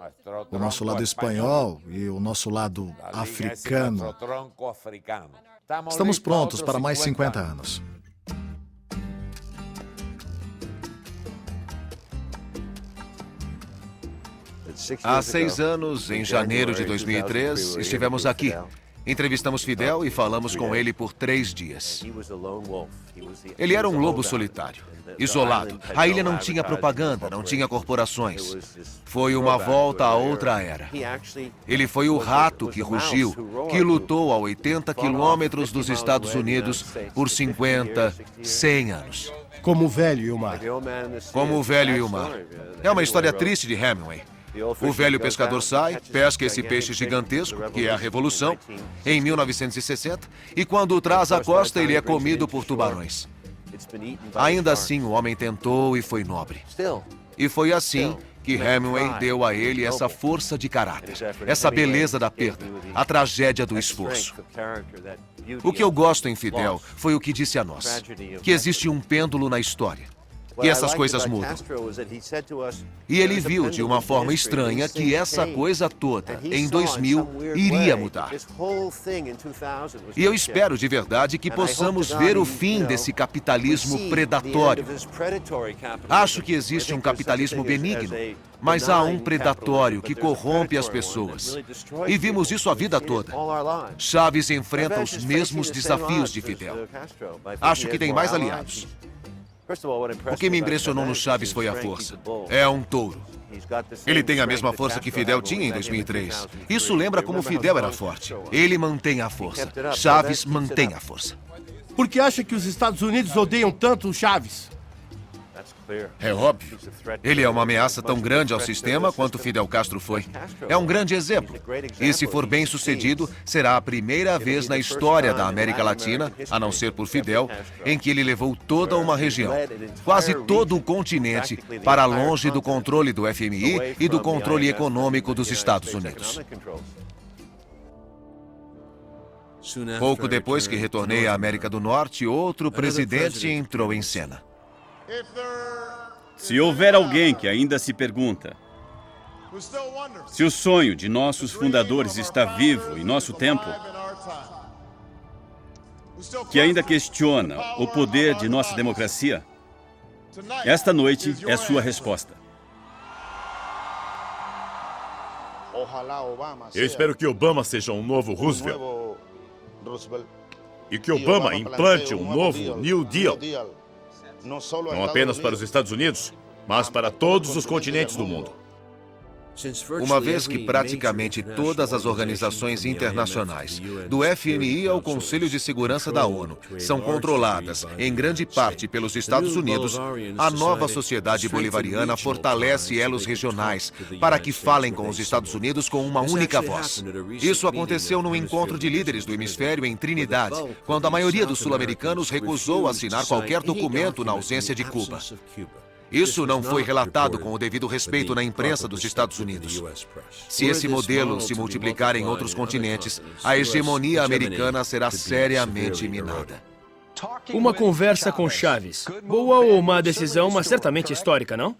o nosso lado espanhol e o nosso lado africano. Estamos prontos para mais 50 anos. Há 6 anos, em janeiro de 2003, estivemos aqui. Entrevistamos Fidel e falamos com ele por 3 dias. Ele era um lobo solitário, isolado. A ilha não tinha propaganda, não tinha corporações. Foi uma volta a outra era. Ele foi o rato que rugiu, que lutou a 80 quilômetros dos Estados Unidos por 50, 100 anos. Como o velho e o mar. Como o velho e o mar. É uma história triste de Hemingway. O velho pescador sai, pesca esse peixe gigantesco, que é a Revolução, em 1960, e quando o traz à costa, ele é comido por tubarões. Ainda assim, o homem tentou e foi nobre. E foi assim que Hemingway deu a ele essa força de caráter, essa beleza da perda, a tragédia do esforço. O que eu gosto em Fidel foi o que disse a nós, que existe um pêndulo na história. E essas coisas mudam. E ele viu de uma forma estranha que essa coisa toda, em 2000, iria mudar. E eu espero de verdade que possamos ver o fim desse capitalismo predatório. Acho que existe um capitalismo benigno, mas há um predatório que corrompe as pessoas. E vimos isso a vida toda. Chávez enfrenta os mesmos desafios de Fidel. Acho que tem mais aliados. O que me impressionou no Chávez foi a força. É um touro. Ele tem a mesma força que Fidel tinha em 2003. Isso lembra como Fidel era forte. Ele mantém a força. Chávez mantém a força. Por que acha que os Estados Unidos odeiam tanto o Chávez? É óbvio. Ele é uma ameaça tão grande ao sistema quanto Fidel Castro foi. É um grande exemplo. E se for bem sucedido, será a primeira vez na história da América Latina, a não ser por Fidel, em que ele levou toda uma região, quase todo o continente, para longe do controle do FMI e do controle econômico dos Estados Unidos. Pouco depois que retornei à América do Norte, outro presidente entrou em cena. Se houver alguém que ainda se pergunta se o sonho de nossos fundadores está vivo em nosso tempo, que ainda questiona o poder de nossa democracia, esta noite é sua resposta. Eu espero que Obama seja um novo Roosevelt. E que Obama implante um novo New Deal. Não apenas para os Estados Unidos, mas para todos os continentes do mundo. Uma vez que praticamente todas as organizações internacionais, do FMI ao Conselho de Segurança da ONU, são controladas, em grande parte, pelos Estados Unidos, a nova sociedade bolivariana fortalece elos regionais para que falem com os Estados Unidos com uma única voz. Isso aconteceu no encontro de líderes do hemisfério em Trinidad, quando a maioria dos sul-americanos recusou assinar qualquer documento na ausência de Cuba. Isso não foi relatado com o devido respeito na imprensa dos Estados Unidos. Se esse modelo se multiplicar em outros continentes, a hegemonia americana será seriamente minada. Uma conversa com Chávez. Boa ou má decisão, mas certamente histórica, não?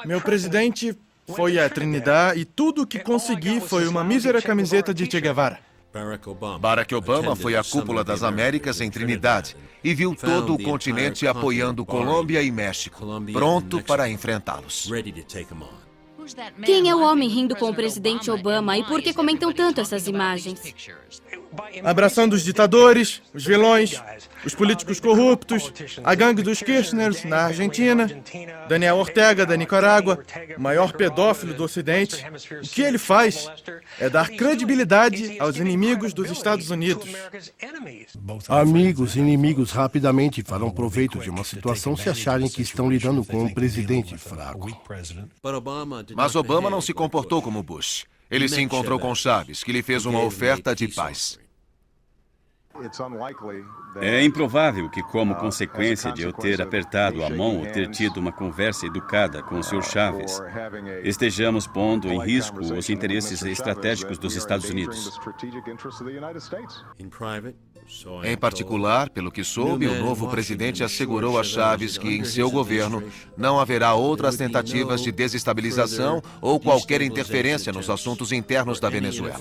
Meu presidente foi a Trinidad e tudo o que consegui foi uma mísera camiseta de Che Guevara. Barack Obama foi à Cúpula das Américas em Trinidad e viu todo o continente apoiando Colômbia e México, pronto para enfrentá-los. Quem é o homem rindo com o presidente Obama e por que comentam tanto essas imagens? Abraçando os ditadores, os vilões, os políticos corruptos, a gangue dos Kirchners na Argentina, Daniel Ortega da Nicarágua, o maior pedófilo do Ocidente. O que ele faz é dar credibilidade aos inimigos dos Estados Unidos. Amigos e inimigos rapidamente farão proveito de uma situação se acharem que estão lidando com um presidente fraco. Mas Obama não se comportou como Bush. Ele se encontrou com Chávez, que lhe fez uma oferta de paz. É improvável que, como consequência de eu ter apertado a mão ou ter tido uma conversa educada com o Sr. Chávez, estejamos pondo em risco os interesses estratégicos dos Estados Unidos. Em particular, pelo que soube, o novo presidente assegurou a Chávez que, em seu governo, não haverá outras tentativas de desestabilização ou qualquer interferência nos assuntos internos da Venezuela.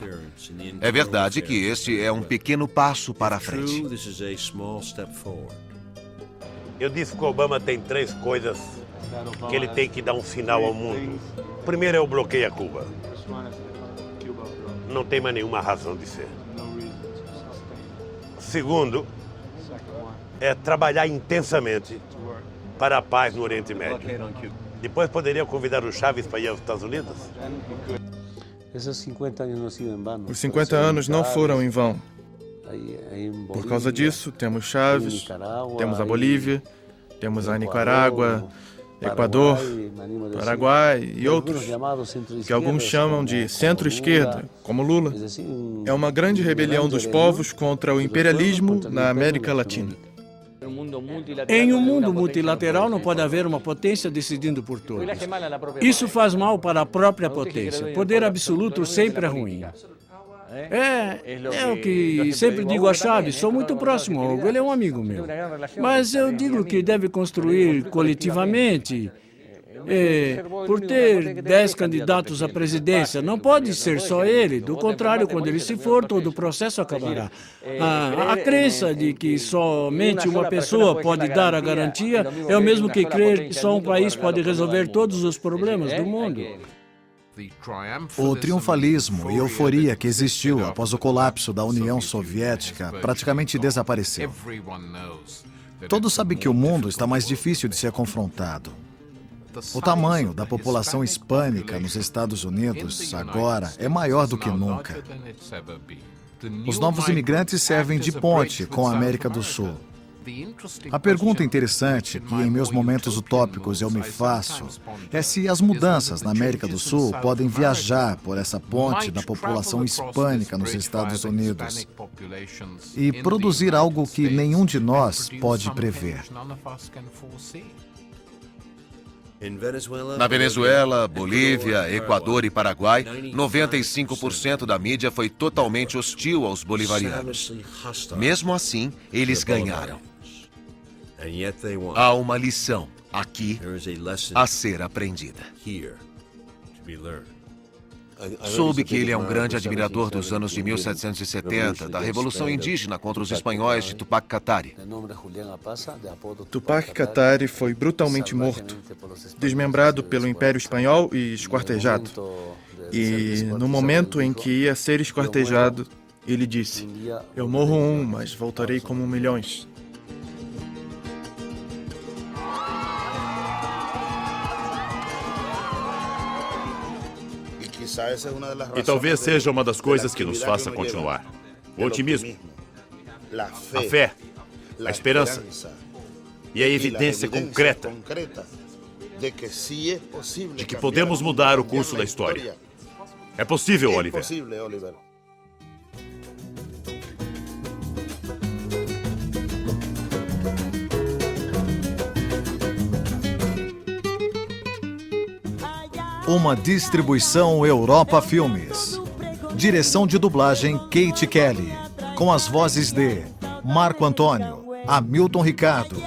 É verdade que este é um pequeno passo para a frente. Eu disse que o Obama tem 3 coisas que ele tem que dar um sinal ao mundo. Primeiro é o bloqueio a Cuba. Não tem mais nenhuma razão de ser. Segundo, é trabalhar intensamente para a paz no Oriente Médio. Depois poderia convidar o Chávez para ir aos Estados Unidos? Os 50 anos não foram em vão. Por causa disso, temos Chávez, temos a Bolívia, temos a Nicarágua, Equador, Paraguai e outros, que alguns chamam de centro-esquerda, como Lula. É uma grande rebelião dos povos contra o imperialismo na América Latina. Em um mundo multilateral não pode haver uma potência decidindo por todos. Isso faz mal para a própria potência. Poder absoluto sempre é ruim. É o que sempre digo a Chávez, sou muito próximo ao Hugo, ele é um amigo meu. Mas eu digo que deve construir coletivamente. Por ter 10 candidatos à presidência, não pode ser só ele. Do contrário, quando ele se for, todo o processo acabará. A crença de que somente uma pessoa pode dar a garantia é o mesmo que crer que só um país pode resolver todos os problemas do mundo. O triunfalismo e euforia que existiu após o colapso da União Soviética praticamente desapareceu. Todos sabem que o mundo está mais difícil de ser confrontado. O tamanho da população hispânica nos Estados Unidos agora é maior do que nunca. Os novos imigrantes servem de ponte com a América do Sul. A pergunta interessante que em meus momentos utópicos eu me faço é se as mudanças na América do Sul podem viajar por essa ponte da população hispânica nos Estados Unidos e produzir algo que nenhum de nós pode prever. Na Venezuela, Bolívia, Equador e Paraguai, 95% da mídia foi totalmente hostil aos bolivarianos. Mesmo assim, eles ganharam. Há uma lição aqui a ser aprendida. Soube que ele é um grande admirador dos anos de 1770, da Revolução Indígena contra os espanhóis de Tupac Katari. Tupac Katari foi brutalmente morto, desmembrado pelo Império Espanhol e esquartejado. E no momento em que ia ser esquartejado, ele disse: "Eu morro mas voltarei como milhões." E talvez seja uma das coisas que nos faça continuar. O otimismo, a fé, a esperança e a evidência concreta de que podemos mudar o curso da história. É possível, Oliver. Uma distribuição Europa Filmes. Direção de dublagem Kate Kelly. Com as vozes de Marco Antônio, Hamilton Ricardo,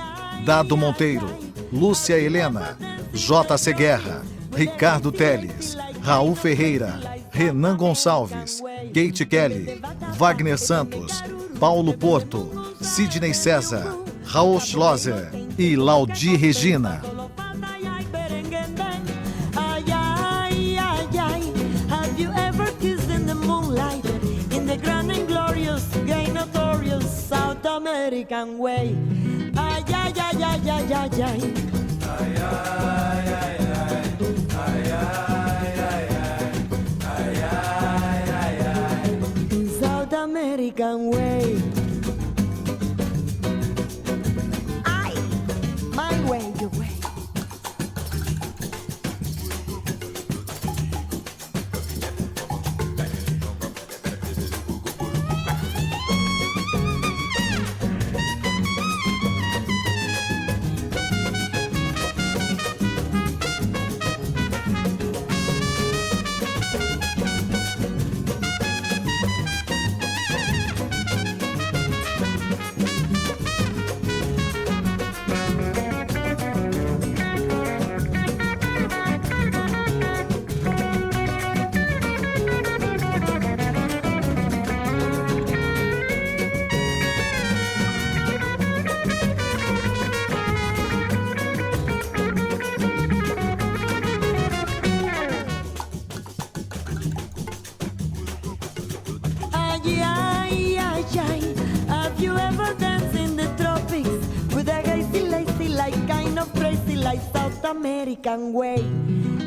Dado Monteiro, Lúcia Helena, J.C. Guerra, Ricardo Teles, Raul Ferreira, Renan Gonçalves, Kate Kelly, Wagner Santos, Paulo Porto, Sidney César, Raul Schlosser e Laudi Regina. American way. Ay, ay, ay, ay, ay, ay, ay. Ay, ay, ay, ay. Ay, ay, ay, ay. Ay, ay, ay, ay. South American way. Ay, my way, your way. Have you ever danced in the tropics with a hazy, lazy, like kind of crazy, like South American way?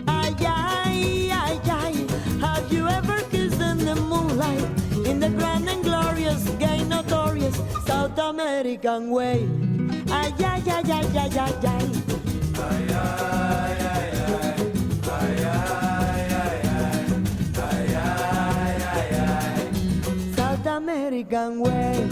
Ay, ay, ay, ay. Have you ever kissed in the moonlight in the grand and glorious, gay, notorious South American way? Ay, ay, ay, ay, ay, ay, ay. Ay, ay, ay, ay. Ay, ay, ay, ay. Ay, ay, ay, ay. South American way.